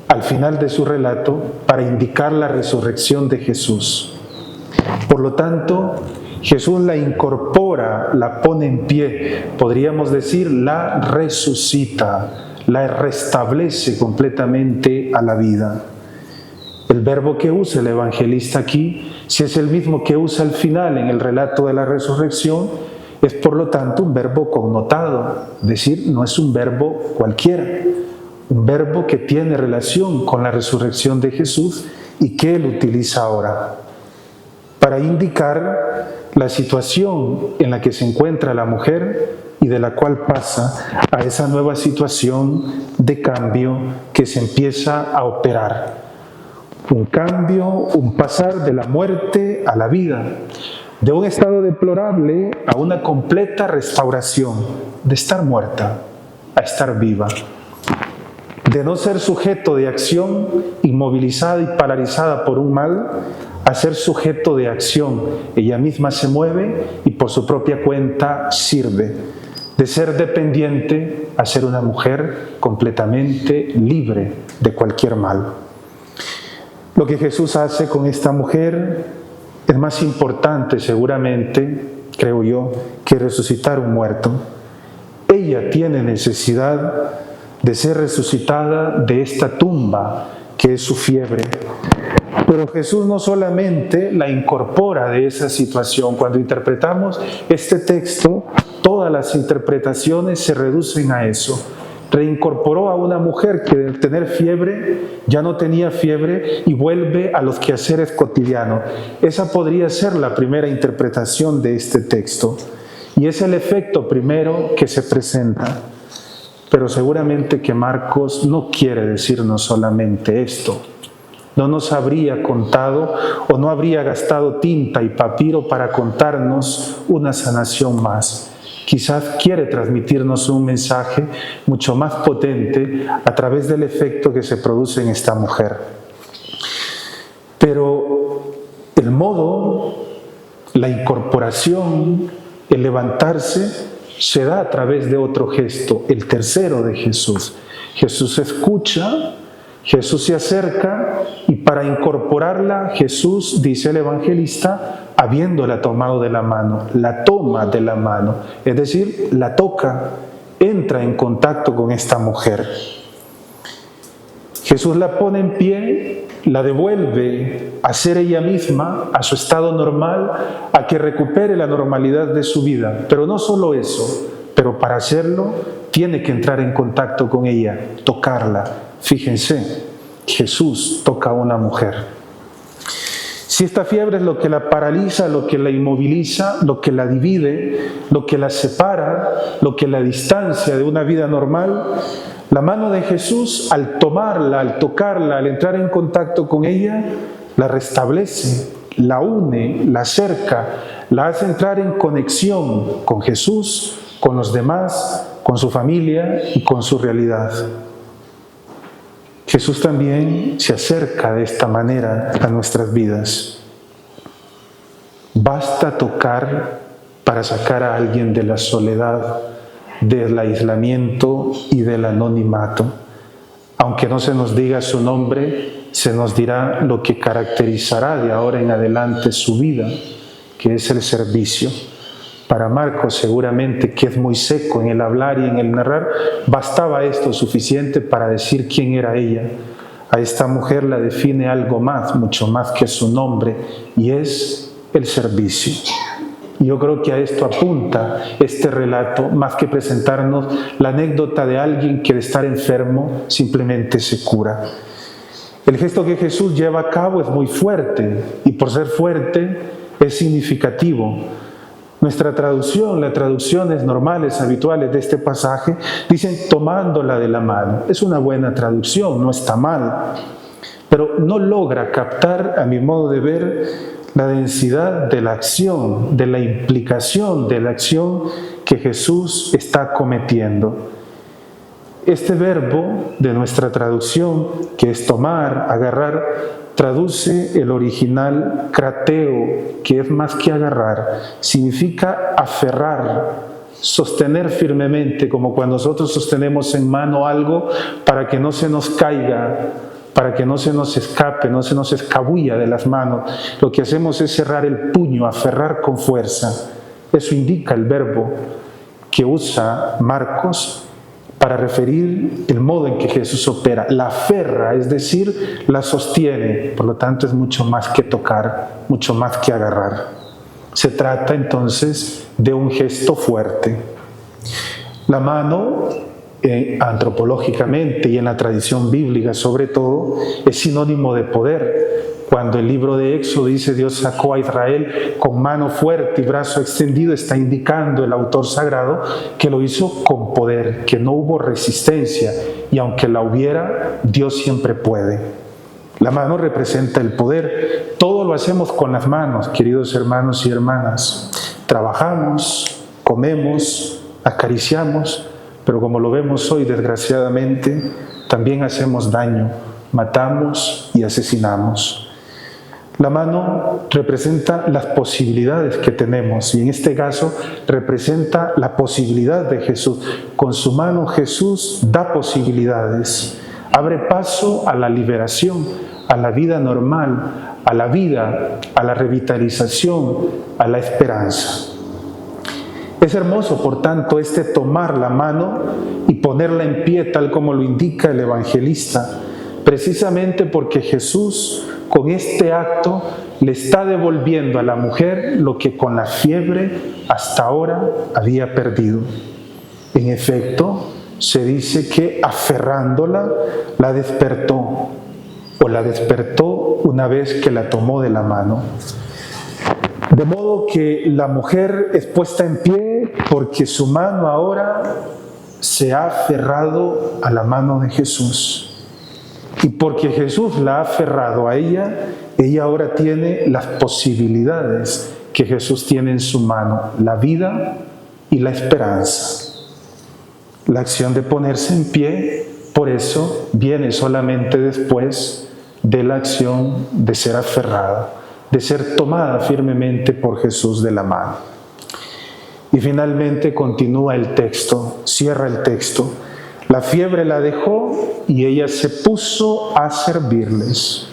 al final de su relato para indicar la resurrección de Jesús. Por lo tanto, Jesús la incorpora, la pone en pie, podríamos decir, la resucita, la restablece completamente a la vida. El verbo que usa el evangelista aquí, si es el mismo que usa al final en el relato de la resurrección, es por lo tanto un verbo connotado, es decir, no es un verbo cualquiera, un verbo que tiene relación con la resurrección de Jesús y que él utiliza ahora para indicar la situación en la que se encuentra la mujer y de la cual pasa a esa nueva situación de cambio que se empieza a operar. Un cambio, un pasar de la muerte a la vida, de un estado deplorable a una completa restauración, de estar muerta a estar viva, de no ser sujeto de acción, inmovilizada y paralizada por un mal, a ser sujeto de acción. Ella misma se mueve y por su propia cuenta sirve. De ser dependiente a ser una mujer completamente libre de cualquier mal. Lo que Jesús hace con esta mujer es más importante seguramente, creo yo, que resucitar un muerto. Ella tiene necesidad de ser resucitada de esta tumba que es su fiebre. Pero Jesús no solamente la incorpora de esa situación. Cuando interpretamos este texto, todas las interpretaciones se reducen a eso. Reincorporó a una mujer que de tener fiebre ya no tenía fiebre y vuelve a los quehaceres cotidianos. Esa podría ser la primera interpretación de este texto. Y es el efecto primero que se presenta. Pero seguramente que Marcos no quiere decirnos solamente esto. No nos habría contado o no habría gastado tinta y papiro para contarnos una sanación más. Quizás quiere transmitirnos un mensaje mucho más potente a través del efecto que se produce en esta mujer. Pero el modo, la incorporación, el levantarse, se da a través de otro gesto, el tercero de Jesús. Jesús escucha, Jesús se acerca y para incorporarla, Jesús, dice el evangelista, habiéndola tomado de la mano, la toma de la mano, es decir, la toca, entra en contacto con esta mujer. Jesús la pone en pie, la devuelve a ser ella misma, a su estado normal, a que recupere la normalidad de su vida. Pero no solo eso, pero para hacerlo tiene que entrar en contacto con ella, tocarla. Fíjense, Jesús toca a una mujer. Si esta fiebre es lo que la paraliza, lo que la inmoviliza, lo que la divide, lo que la separa, lo que la distancia de una vida normal, la mano de Jesús, al tomarla, al tocarla, al entrar en contacto con ella, la restablece, la une, la acerca, la hace entrar en conexión con Jesús, con los demás, con su familia y con su realidad. Jesús también se acerca de esta manera a nuestras vidas. Basta tocar para sacar a alguien de la soledad, del aislamiento y del anonimato. Aunque no se nos diga su nombre, se nos dirá lo que caracterizará de ahora en adelante su vida, que es el servicio. Para Marcos seguramente, que es muy seco en el hablar y en el narrar, bastaba esto suficiente para decir quién era ella. A esta mujer la define algo más, mucho más que su nombre, y es el servicio. Yo creo que a esto apunta este relato, más que presentarnos la anécdota de alguien que de estar enfermo simplemente se cura. El gesto que Jesús lleva a cabo es muy fuerte, y por ser fuerte es significativo. Nuestra traducción, las traducciones normales, habituales de este pasaje, dicen tomándola de la mano. Es una buena traducción, no está mal, pero no logra captar, a mi modo de ver, la densidad de la acción, de la implicación de la acción que Jesús está cometiendo. Este verbo de nuestra traducción, que es tomar, agarrar, traduce el original krateo, que es más que agarrar, significa aferrar, sostener firmemente, como cuando nosotros sostenemos en mano algo para que no se nos caiga, para que no se nos escape, no se nos escabulla de las manos. Lo que hacemos es cerrar el puño, aferrar con fuerza. Eso indica el verbo que usa Marcos para referir el modo en que Jesús opera. La aferra, es decir, la sostiene. Por lo tanto, es mucho más que tocar, mucho más que agarrar. Se trata entonces de un gesto fuerte. La mano, antropológicamente y en la tradición bíblica sobre todo, es sinónimo de poder. Cuando el libro de Éxodo dice Dios sacó a Israel con mano fuerte y brazo extendido, está indicando el autor sagrado que lo hizo con poder, que no hubo resistencia, y aunque la hubiera, Dios siempre puede. La mano representa el poder. Todo lo hacemos con las manos, queridos hermanos y hermanas. Trabajamos, comemos, acariciamos, pero como lo vemos hoy, desgraciadamente, también hacemos daño, matamos y asesinamos. La mano representa las posibilidades que tenemos, y en este caso representa la posibilidad de Jesús. Con su mano Jesús da posibilidades, abre paso a la liberación, a la vida normal, a la vida, a la revitalización, a la esperanza. Es hermoso, por tanto, este tomar la mano y ponerla en pie, tal como lo indica el evangelista, precisamente porque Jesús, con este acto, le está devolviendo a la mujer lo que con la fiebre hasta ahora había perdido. En efecto, se dice que aferrándola, la despertó, o la despertó una vez que la tomó de la mano. De modo que la mujer es puesta en pie porque su mano ahora se ha aferrado a la mano de Jesús. Y porque Jesús la ha aferrado a ella, ella ahora tiene las posibilidades que Jesús tiene en su mano, la vida y la esperanza. La acción de ponerse en pie, por eso, viene solamente después de la acción de ser aferrada, de ser tomada firmemente por Jesús de la mano. Y finalmente continúa el texto, cierra el texto. La fiebre la dejó y ella se puso a servirles.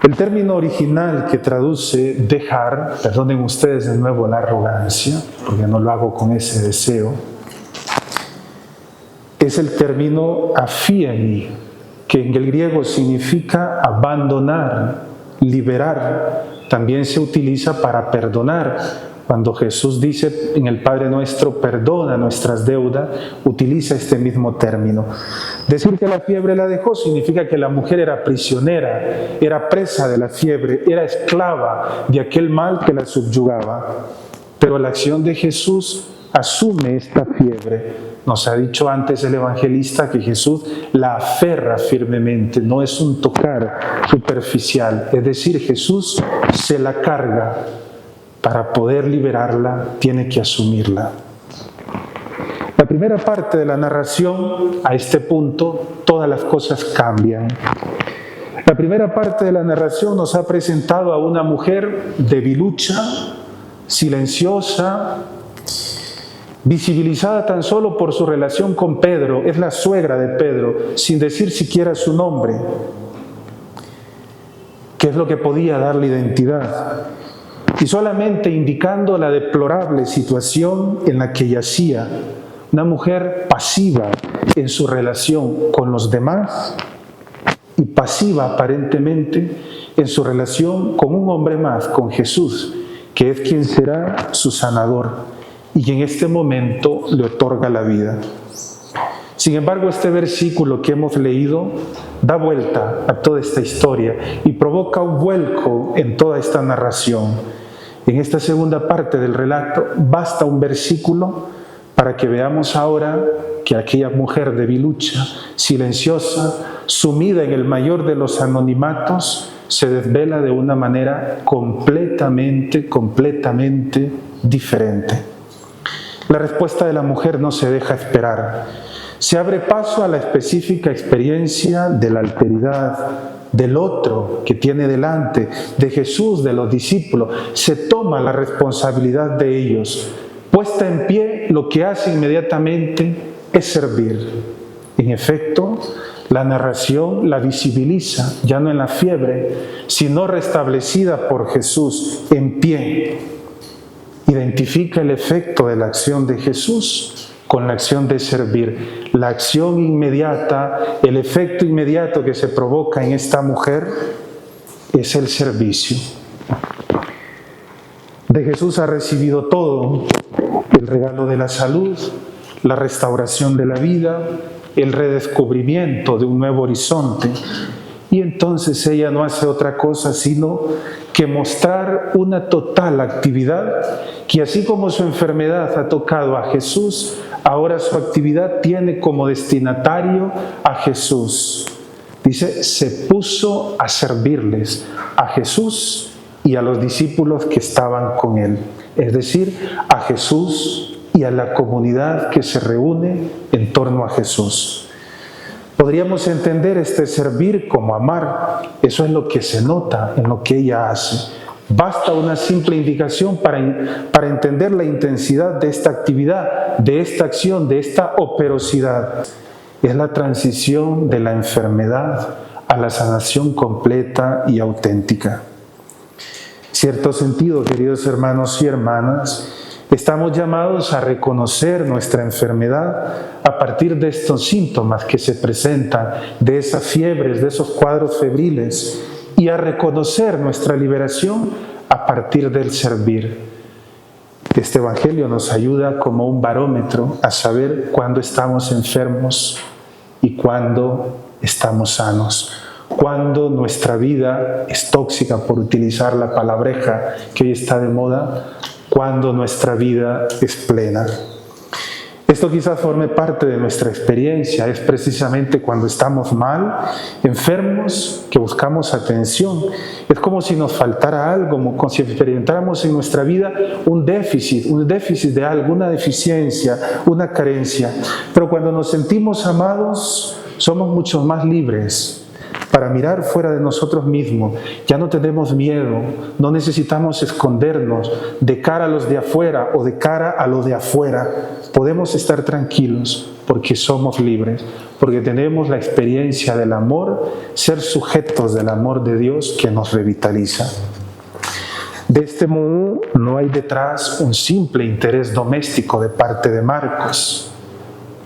El término original que traduce dejar, perdonen ustedes de nuevo la arrogancia, porque no lo hago con ese deseo, es el término aphiemi, que en el griego significa abandonar, liberar. También se utiliza para perdonar. Cuando Jesús dice en el Padre Nuestro, perdona nuestras deudas, utiliza este mismo término. Decir que la fiebre la dejó significa que la mujer era prisionera, era presa de la fiebre, era esclava de aquel mal que la subyugaba. Pero la acción de Jesús asume esta fiebre. Nos ha dicho antes el evangelista que Jesús la aferra firmemente, no es un tocar superficial. Es decir, Jesús se la carga. Para poder liberarla, tiene que asumirla. La primera parte de la narración, a este punto, todas las cosas cambian. La primera parte de la narración nos ha presentado a una mujer debilucha, silenciosa, visibilizada tan solo por su relación con Pedro, es la suegra de Pedro, sin decir siquiera su nombre, que es lo que podía darle identidad. y solamente indicando la deplorable situación en la que yacía, una mujer pasiva en su relación con los demás y pasiva aparentemente en su relación con un hombre más, con Jesús, que es quien será su sanador y que en este momento le otorga la vida. Sin embargo, este versículo que hemos leído da vuelta a toda esta historia y provoca un vuelco en toda esta narración. En esta segunda parte del relato basta un versículo para que veamos ahora que aquella mujer debilucha, silenciosa, sumida en el mayor de los anonimatos, se desvela de una manera completamente diferente. La respuesta de la mujer no se deja esperar. Se abre paso a la específica experiencia de la alteridad, del otro que tiene delante, de Jesús, de los discípulos. Se toma la responsabilidad de ellos. Puesta en pie, lo que hace inmediatamente es servir. En efecto, la narración la visibiliza, ya no en la fiebre, sino restablecida por Jesús en pie. Identifica el efecto de la acción de Jesús con la acción de servir. La acción inmediata, el efecto inmediato que se provoca en esta mujer es el servicio. De Jesús ha recibido todo: el regalo de la salud, la restauración de la vida, el redescubrimiento de un nuevo horizonte. Y entonces ella no hace otra cosa sino que mostrar una total actividad que, así como su enfermedad ha tocado a Jesús, ahora su actividad tiene como destinatario a Jesús. Dice, se puso a servirles, a Jesús y a los discípulos que estaban con él. Es decir, a Jesús y a la comunidad que se reúne en torno a Jesús. Podríamos entender este servir como amar. Eso es lo que se nota en lo que ella hace. Basta una simple indicación para entender la intensidad de esta actividad, de esta acción, de esta operosidad. Es la transición de la enfermedad a la sanación completa y auténtica. Cierto sentido, queridos hermanos y hermanas, estamos llamados a reconocer nuestra enfermedad a partir de estos síntomas que se presentan, de esas fiebres, de esos cuadros febriles, y a reconocer nuestra liberación a partir del servir. Este Evangelio nos ayuda como un barómetro a saber cuándo estamos enfermos y cuándo estamos sanos. Cuando nuestra vida es tóxica, por utilizar la palabreja que hoy está de moda, cuando nuestra vida es plena. Esto quizás forme parte de nuestra experiencia, es precisamente cuando estamos mal, enfermos, que buscamos atención. Es como si nos faltara algo, como si experimentáramos en nuestra vida un déficit de algo, una deficiencia, una carencia. Pero cuando nos sentimos amados, somos mucho más libres para mirar fuera de nosotros mismos. Ya no tenemos miedo, no necesitamos escondernos de cara a los de afuera o de cara a lo de afuera. Podemos estar tranquilos porque somos libres, porque tenemos la experiencia del amor, ser sujetos del amor de Dios que nos revitaliza. De este modo, no hay detrás un simple interés doméstico de parte de Marcos.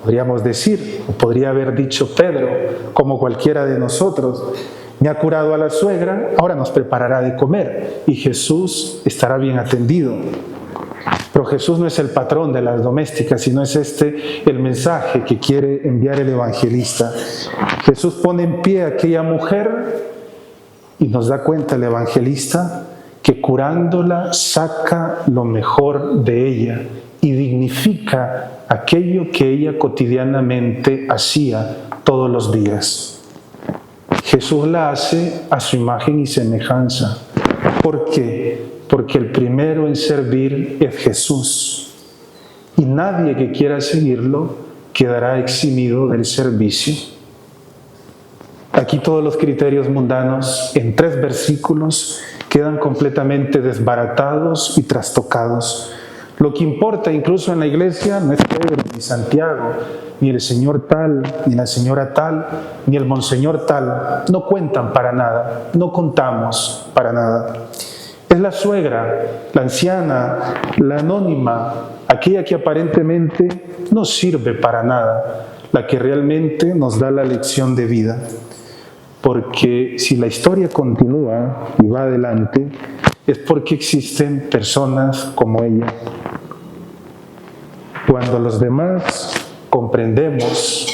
Podríamos decir, o podría haber dicho Pedro, como cualquiera de nosotros, me ha curado a la suegra, ahora nos preparará de comer y Jesús estará bien atendido. Pero Jesús no es el patrón de las domésticas, sino es este el mensaje que quiere enviar el evangelista. Jesús pone en pie a aquella mujer y nos da cuenta el evangelista que curándola saca lo mejor de ella y dignifica aquello que ella cotidianamente hacía todos los días. Jesús la hace a su imagen y semejanza. ¿Por qué? Porque el primero en servir es Jesús. Y nadie que quiera seguirlo quedará eximido del servicio. Aquí todos los criterios mundanos, en 3 versículos, quedan completamente desbaratados y trastocados. Lo que importa incluso en la iglesia no es Pedro, ni Santiago, ni el señor tal, ni la señora tal, ni el monseñor tal. No cuentan para nada, no contamos para nada. Es la suegra, la anciana, la anónima, aquella que aparentemente no sirve para nada, la que realmente nos da la lección de vida. Porque si la historia continúa y va adelante, es porque existen personas como ella. Cuando los demás comprendemos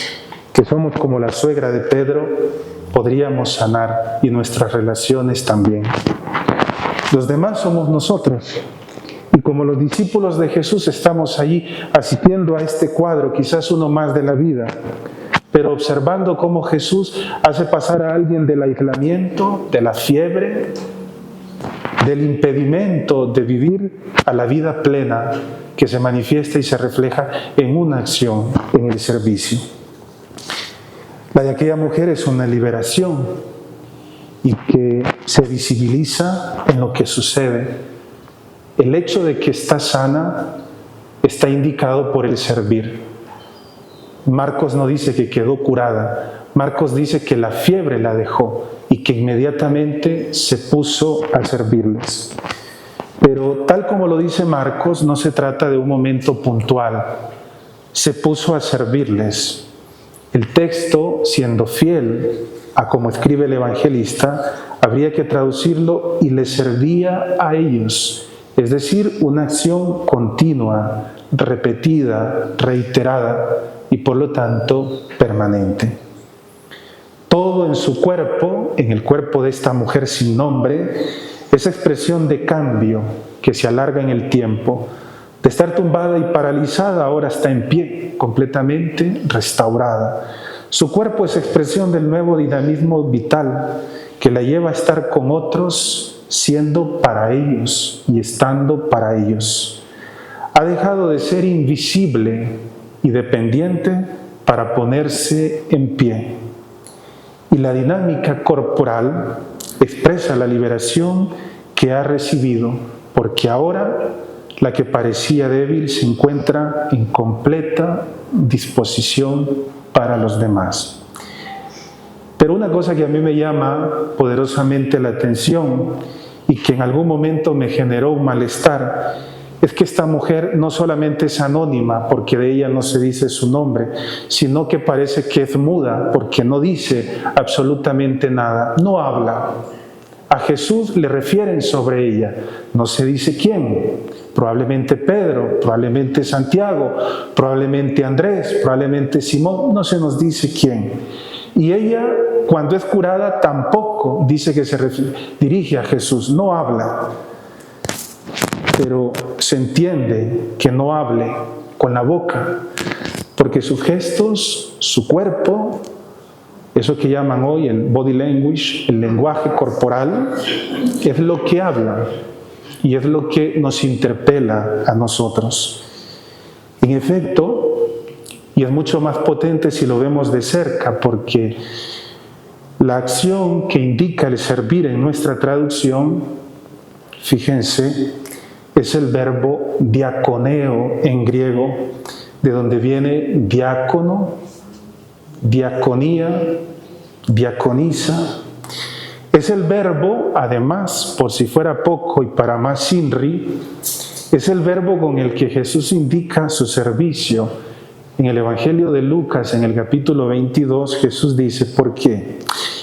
que somos como la suegra de Pedro, podríamos sanar y nuestras relaciones también. Los demás somos nosotros. Y como los discípulos de Jesús estamos allí asistiendo a este cuadro, quizás uno más de la vida, pero observando cómo Jesús hace pasar a alguien del aislamiento, de la fiebre, del impedimento de vivir a la vida plena que se manifiesta y se refleja en una acción, en el servicio. La de aquella mujer es una liberación y que se visibiliza en lo que sucede. El hecho de que está sana está indicado por el servir. Marcos no dice que quedó curada, Marcos dice que la fiebre la dejó y que inmediatamente se puso a servirles. Pero tal como lo dice Marcos, no se trata de un momento puntual, se puso a servirles. El texto, siendo fiel a como escribe el evangelista, habría que traducirlo y les servía a ellos, es decir, una acción continua, repetida, reiterada y por lo tanto permanente. Todo en su cuerpo, en el cuerpo de esta mujer sin nombre, es expresión de cambio que se alarga en el tiempo. De estar tumbada y paralizada, ahora está en pie, completamente restaurada. Su cuerpo es expresión del nuevo dinamismo vital que la lleva a estar con otros, siendo para ellos y estando para ellos. Ha dejado de ser invisible y dependiente para ponerse en pie. Y la dinámica corporal expresa la liberación que ha recibido, porque ahora la que parecía débil se encuentra en completa disposición para los demás. Pero una cosa que a mí me llama poderosamente la atención y que en algún momento me generó un malestar es que esta mujer no solamente es anónima porque de ella no se dice su nombre, sino que parece que es muda porque no dice absolutamente nada, no habla. A Jesús le refieren sobre ella, no se dice quién, probablemente Pedro, probablemente Santiago, probablemente Andrés, probablemente Simón, no se nos dice quién. Y ella, cuando es curada, tampoco dice que se dirige a Jesús, no habla. Pero se entiende que no hable con la boca, porque sus gestos, su cuerpo, eso que llaman hoy el body language, el lenguaje corporal, es lo que habla y es lo que nos interpela a nosotros. En efecto, y es mucho más potente si lo vemos de cerca, porque la acción que indica el servir en nuestra traducción, fíjense, es el verbo diaconeo en griego, de donde viene diácono, diaconía, diaconisa. Es el verbo, además, por si fuera poco y para más INRI, es el verbo con el que Jesús indica su servicio. En el Evangelio de Lucas, en el capítulo 22, Jesús dice, ¿por qué?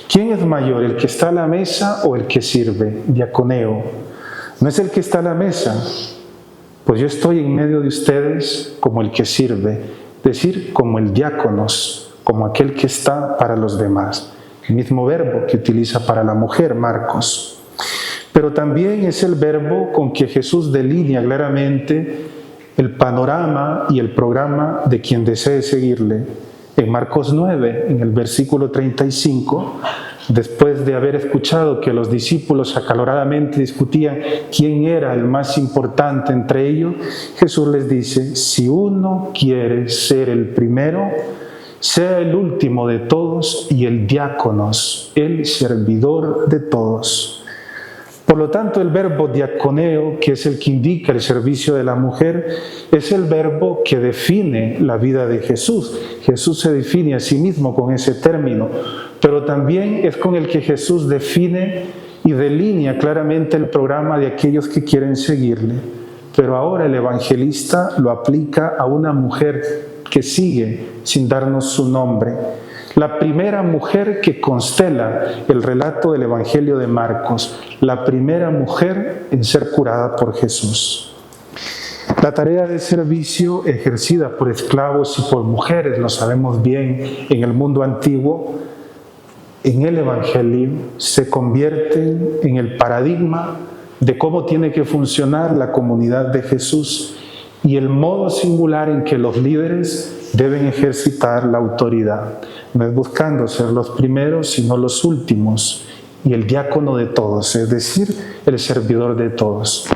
¿Quién es mayor, el que está a la mesa o el que sirve? Diaconeo. No es el que está a la mesa, pues yo estoy en medio de ustedes como el que sirve, es decir, como el diáconos, como aquel que está para los demás. El mismo verbo que utiliza para la mujer, Marcos. Pero también es el verbo con que Jesús delinea claramente el panorama y el programa de quien desee seguirle. En Marcos 9, en el versículo 35, después de haber escuchado que los discípulos acaloradamente discutían quién era el más importante entre ellos, Jesús les dice, si uno quiere ser el primero, sea el último de todos y el diáconos, el servidor de todos. Por lo tanto, el verbo diaconeo, que es el que indica el servicio de la mujer, es el verbo que define la vida de Jesús. Jesús se define a sí mismo con ese término, pero también es con el que Jesús define y delinea claramente el programa de aquellos que quieren seguirle. Pero ahora el evangelista lo aplica a una mujer que sigue sin darnos su nombre. La primera mujer que constela el relato del Evangelio de Marcos, la primera mujer en ser curada por Jesús. La tarea de servicio ejercida por esclavos y por mujeres, lo sabemos bien en el mundo antiguo, en el Evangelio se convierte en el paradigma de cómo tiene que funcionar la comunidad de Jesús y el modo singular en que los líderes deben ejercitar la autoridad. No es buscando ser los primeros, sino los últimos, y el diácono de todos, es decir, el servidor de todos.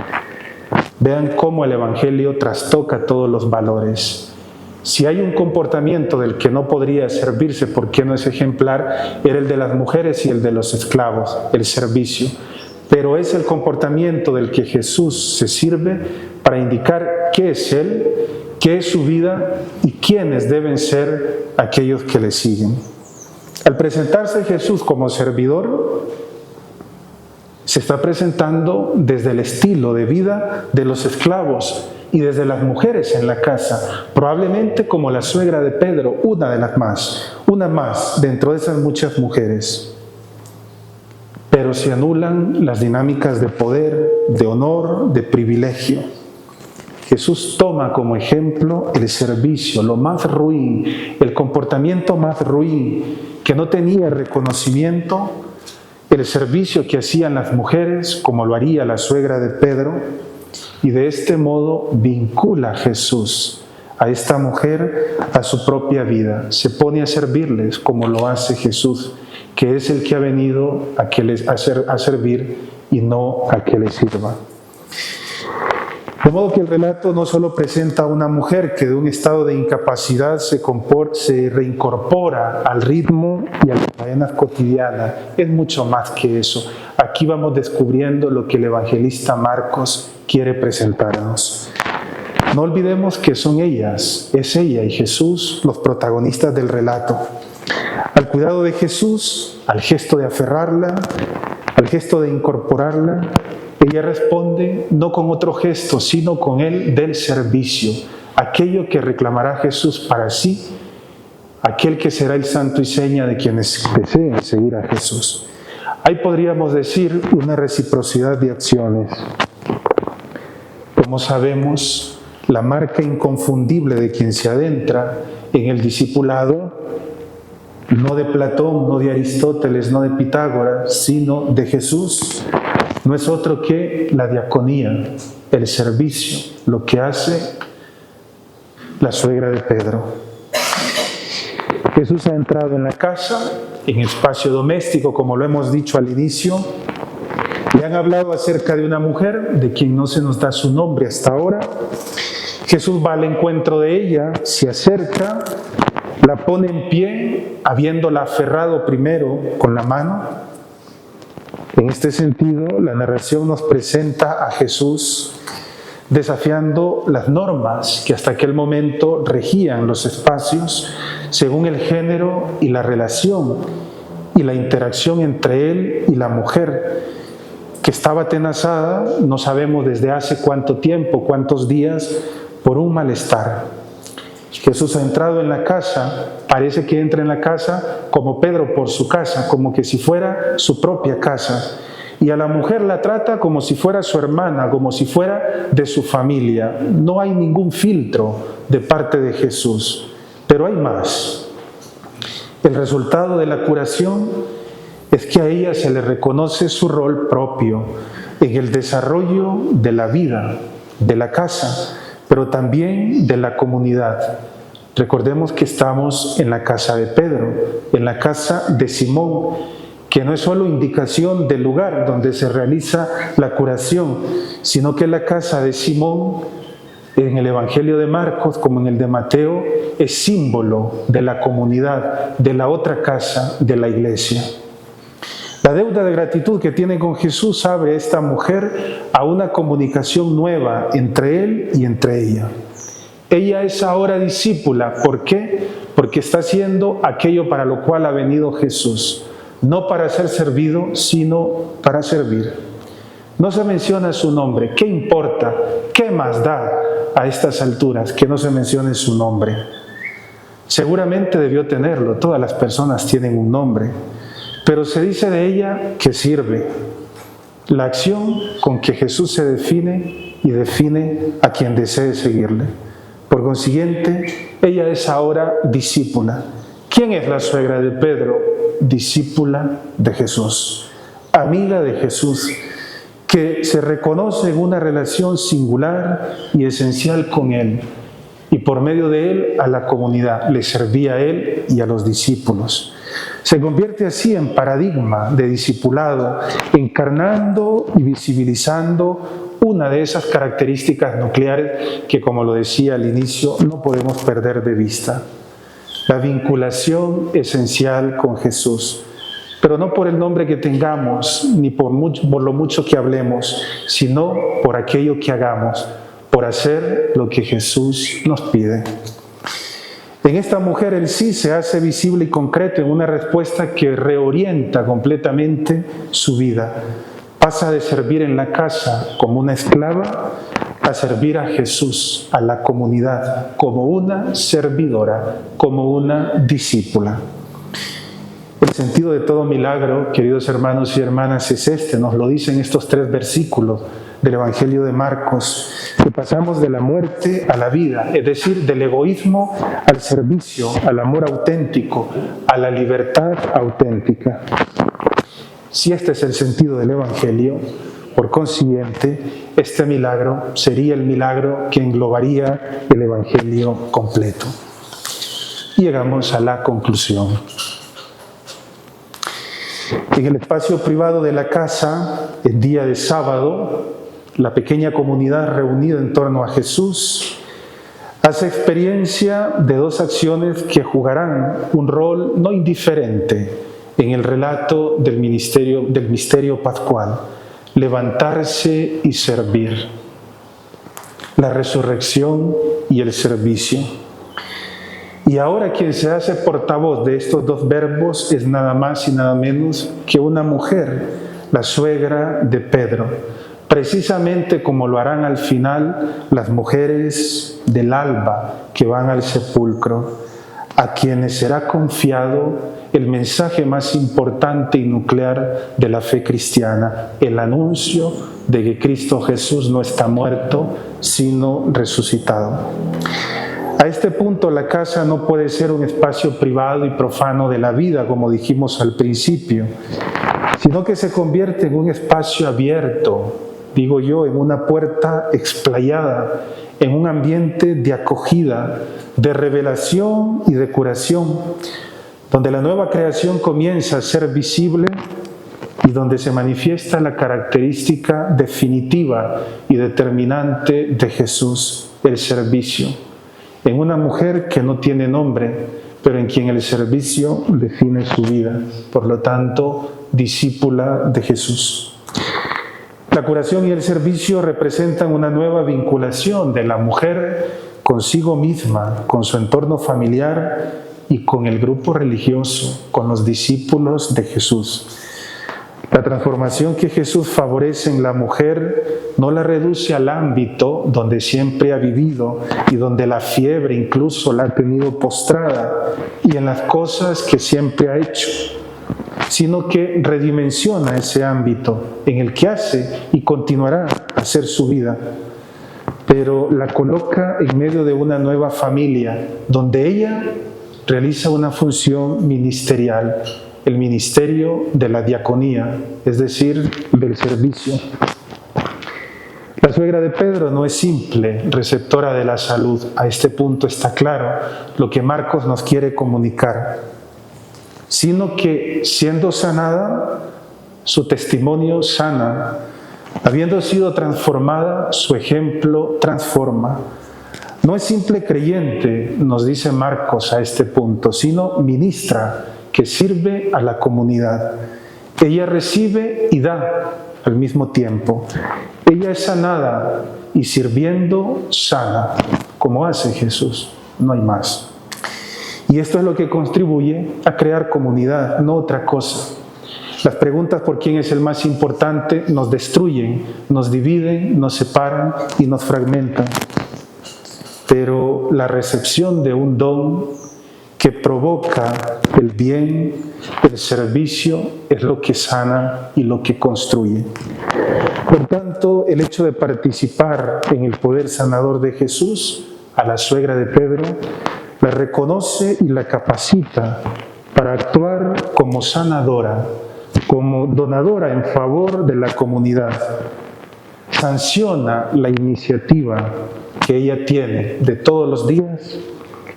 Vean cómo el Evangelio trastoca todos los valores. Si hay un comportamiento del que no podría servirse porque no es ejemplar, era el de las mujeres y el de los esclavos, el servicio. Pero es el comportamiento del que Jesús se sirve para indicar qué es Él, qué es su vida y quiénes deben ser aquellos que le siguen. Al presentarse Jesús como servidor, se está presentando desde el estilo de vida de los esclavos y desde las mujeres en la casa, probablemente como la suegra de Pedro, una más dentro de esas muchas mujeres. Pero se anulan las dinámicas de poder, de honor, de privilegio. Jesús toma como ejemplo el servicio, lo más ruin, el comportamiento más ruin, que no tenía reconocimiento, el servicio que hacían las mujeres, como lo haría la suegra de Pedro, y de este modo vincula a Jesús, a esta mujer, a su propia vida. Se pone a servirles como lo hace Jesús, que es el que ha venido a servir y no a que le sirva. De modo que el relato no solo presenta a una mujer que de un estado de incapacidad se reincorpora al ritmo y a las faenas cotidianas, es mucho más que eso. Aquí vamos descubriendo lo que el evangelista Marcos quiere presentarnos. No olvidemos que son ellas, es ella y Jesús los protagonistas del relato. Al cuidado de Jesús, al gesto de aferrarla, al gesto de incorporarla, ella responde no con otro gesto, sino con el del servicio, aquello que reclamará Jesús para sí, aquel que será el santo y seña de quienes deseen seguir a Jesús. Ahí podríamos decir una reciprocidad de acciones. Como sabemos, la marca inconfundible de quien se adentra en el discipulado, no de Platón, no de Aristóteles, no de Pitágoras, sino de Jesús, no es otro que la diaconía, el servicio, lo que hace la suegra de Pedro. Jesús ha entrado en la casa, en el espacio doméstico, como lo hemos dicho al inicio. Le han hablado acerca de una mujer, de quien no se nos da su nombre hasta ahora. Jesús va al encuentro de ella, se acerca, la pone en pie, habiéndola aferrado primero con la mano. En este sentido, la narración nos presenta a Jesús desafiando las normas que hasta aquel momento regían los espacios según el género y la relación y la interacción entre él y la mujer, que estaba atenazada, no sabemos desde hace cuánto tiempo, cuántos días, por un malestar. Jesús ha entrado en la casa, parece que entra en la casa como Pedro por su casa, como que si fuera su propia casa. Y a la mujer la trata como si fuera su hermana, como si fuera de su familia. No hay ningún filtro de parte de Jesús. Pero hay más. El resultado de la curación es que a ella se le reconoce su rol propio en el desarrollo de la vida, de la casa, pero también de la comunidad. Recordemos que estamos en la casa de Pedro, en la casa de Simón, que no es solo indicación del lugar donde se realiza la curación, sino que la casa de Simón, en el Evangelio de Marcos como en el de Mateo, es símbolo de la comunidad, de la otra casa, de la iglesia. La deuda de gratitud que tiene con Jesús abre a esta mujer a una comunicación nueva entre él y entre ella. Ella es ahora discípula. ¿Por qué? Porque está haciendo aquello para lo cual ha venido Jesús, no para ser servido, sino para servir. No se menciona su nombre. ¿Qué importa? ¿Qué más da a estas alturas que no se mencione su nombre? Seguramente debió tenerlo. Todas las personas tienen un nombre. Pero se dice de ella que sirve. La acción con que Jesús se define y define a quien desee seguirle. Por consiguiente, ella es ahora discípula. ¿Quién es la suegra de Pedro? Discípula de Jesús, amiga de Jesús, que se reconoce en una relación singular y esencial con Él, y por medio de Él a la comunidad, le servía a Él y a los discípulos. Se convierte así en paradigma de discipulado, encarnando y visibilizando una de esas características nucleares que, como lo decía al inicio, no podemos perder de vista. La vinculación esencial con Jesús, pero no por el nombre que tengamos, ni por lo mucho que hablemos, sino por aquello que hagamos, por hacer lo que Jesús nos pide. En esta mujer el sí se hace visible y concreto en una respuesta que reorienta completamente su vida. Pasa de servir en la casa como una esclava a servir a Jesús, a la comunidad, como una servidora, como una discípula. El sentido de todo milagro, queridos hermanos y hermanas, es este, nos lo dicen estos 3 versículos del Evangelio de Marcos, que pasamos de la muerte a la vida, es decir, del egoísmo al servicio, al amor auténtico, a la libertad auténtica. Si este es el sentido del Evangelio, por consiguiente, este milagro sería el milagro que englobaría el Evangelio completo. Y llegamos a la conclusión. En el espacio privado de la casa, el día de sábado, la pequeña comunidad reunida en torno a Jesús hace experiencia de 2 acciones que jugarán un rol no indiferente en el relato del misterio pascual: levantarse y servir. La resurrección y el servicio. Y ahora quien se hace portavoz de estos 2 verbos es nada más y nada menos que una mujer, la suegra de Pedro, precisamente como lo harán al final las mujeres del alba que van al sepulcro, a quienes será confiado el mensaje más importante y nuclear de la fe cristiana, el anuncio de que Cristo Jesús no está muerto, sino resucitado. A este punto, la casa no puede ser un espacio privado y profano de la vida, como dijimos al principio, sino que se convierte en un espacio abierto, digo yo, en una puerta explayada, en un ambiente de acogida, de revelación y de curación, donde la nueva creación comienza a ser visible y donde se manifiesta la característica definitiva y determinante de Jesús, el servicio. En una mujer que no tiene nombre, pero en quien el servicio define su vida. Por lo tanto, discípula de Jesús. La curación y el servicio representan una nueva vinculación de la mujer consigo misma, con su entorno familiar y con el grupo religioso, con los discípulos de Jesús. La transformación que Jesús favorece en la mujer no la reduce al ámbito donde siempre ha vivido y donde la fiebre incluso la ha tenido postrada y en las cosas que siempre ha hecho, sino que redimensiona ese ámbito en el que hace y continuará a hacer su vida, pero la coloca en medio de una nueva familia donde ella realiza una función ministerial, el ministerio de la diaconía, es decir, del servicio. La suegra de Pedro no es simple receptora de la salud. A este punto está claro lo que Marcos nos quiere comunicar, sino que siendo sanada, su testimonio sana. Habiendo sido transformada, su ejemplo transforma. No es simple creyente, nos dice Marcos a este punto, sino ministra, que sirve a la comunidad. Ella recibe y da al mismo tiempo. Ella es sanada y sirviendo sana, como hace Jesús, no hay más. Y esto es lo que contribuye a crear comunidad, no otra cosa. Las preguntas por quién es el más importante nos destruyen, nos dividen, nos separan y nos fragmentan. Pero la recepción de un don que provoca el bien, el servicio, es lo que sana y lo que construye. Por tanto, el hecho de participar en el poder sanador de Jesús, a la suegra de Pedro, la reconoce y la capacita para actuar como sanadora, como donadora en favor de la comunidad. Sanciona la iniciativa que ella tiene de todos los días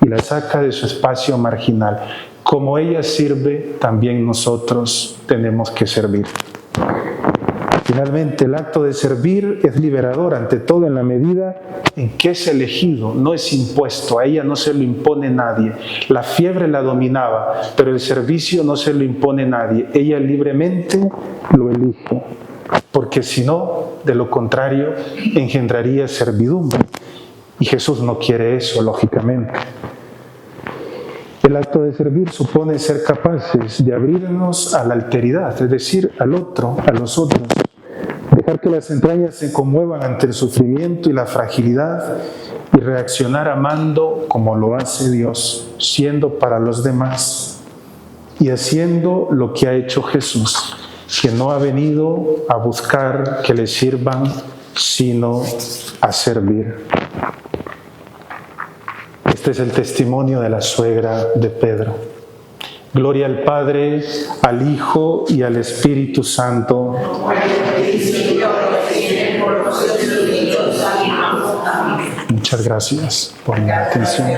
y la saca de su espacio marginal. Como ella sirve, también nosotros tenemos que servir. Finalmente, el acto de servir es liberador, ante todo en la medida en que es elegido, no es impuesto. A ella no se lo impone nadie. La fiebre la dominaba, pero el servicio no se lo impone nadie. Ella libremente lo elige, porque si no, de lo contrario, engendraría servidumbre. Y Jesús no quiere eso, lógicamente. El acto de servir supone ser capaces de abrirnos a la alteridad, es decir, al otro, a los otros. Dejar que las entrañas se conmuevan ante el sufrimiento y la fragilidad y reaccionar amando como lo hace Dios, siendo para los demás y haciendo lo que ha hecho Jesús, que no ha venido a buscar que le sirvan, sino a servir. Este es el testimonio de la suegra de Pedro. Gloria al Padre, al Hijo y al Espíritu Santo. Muchas gracias por la atención.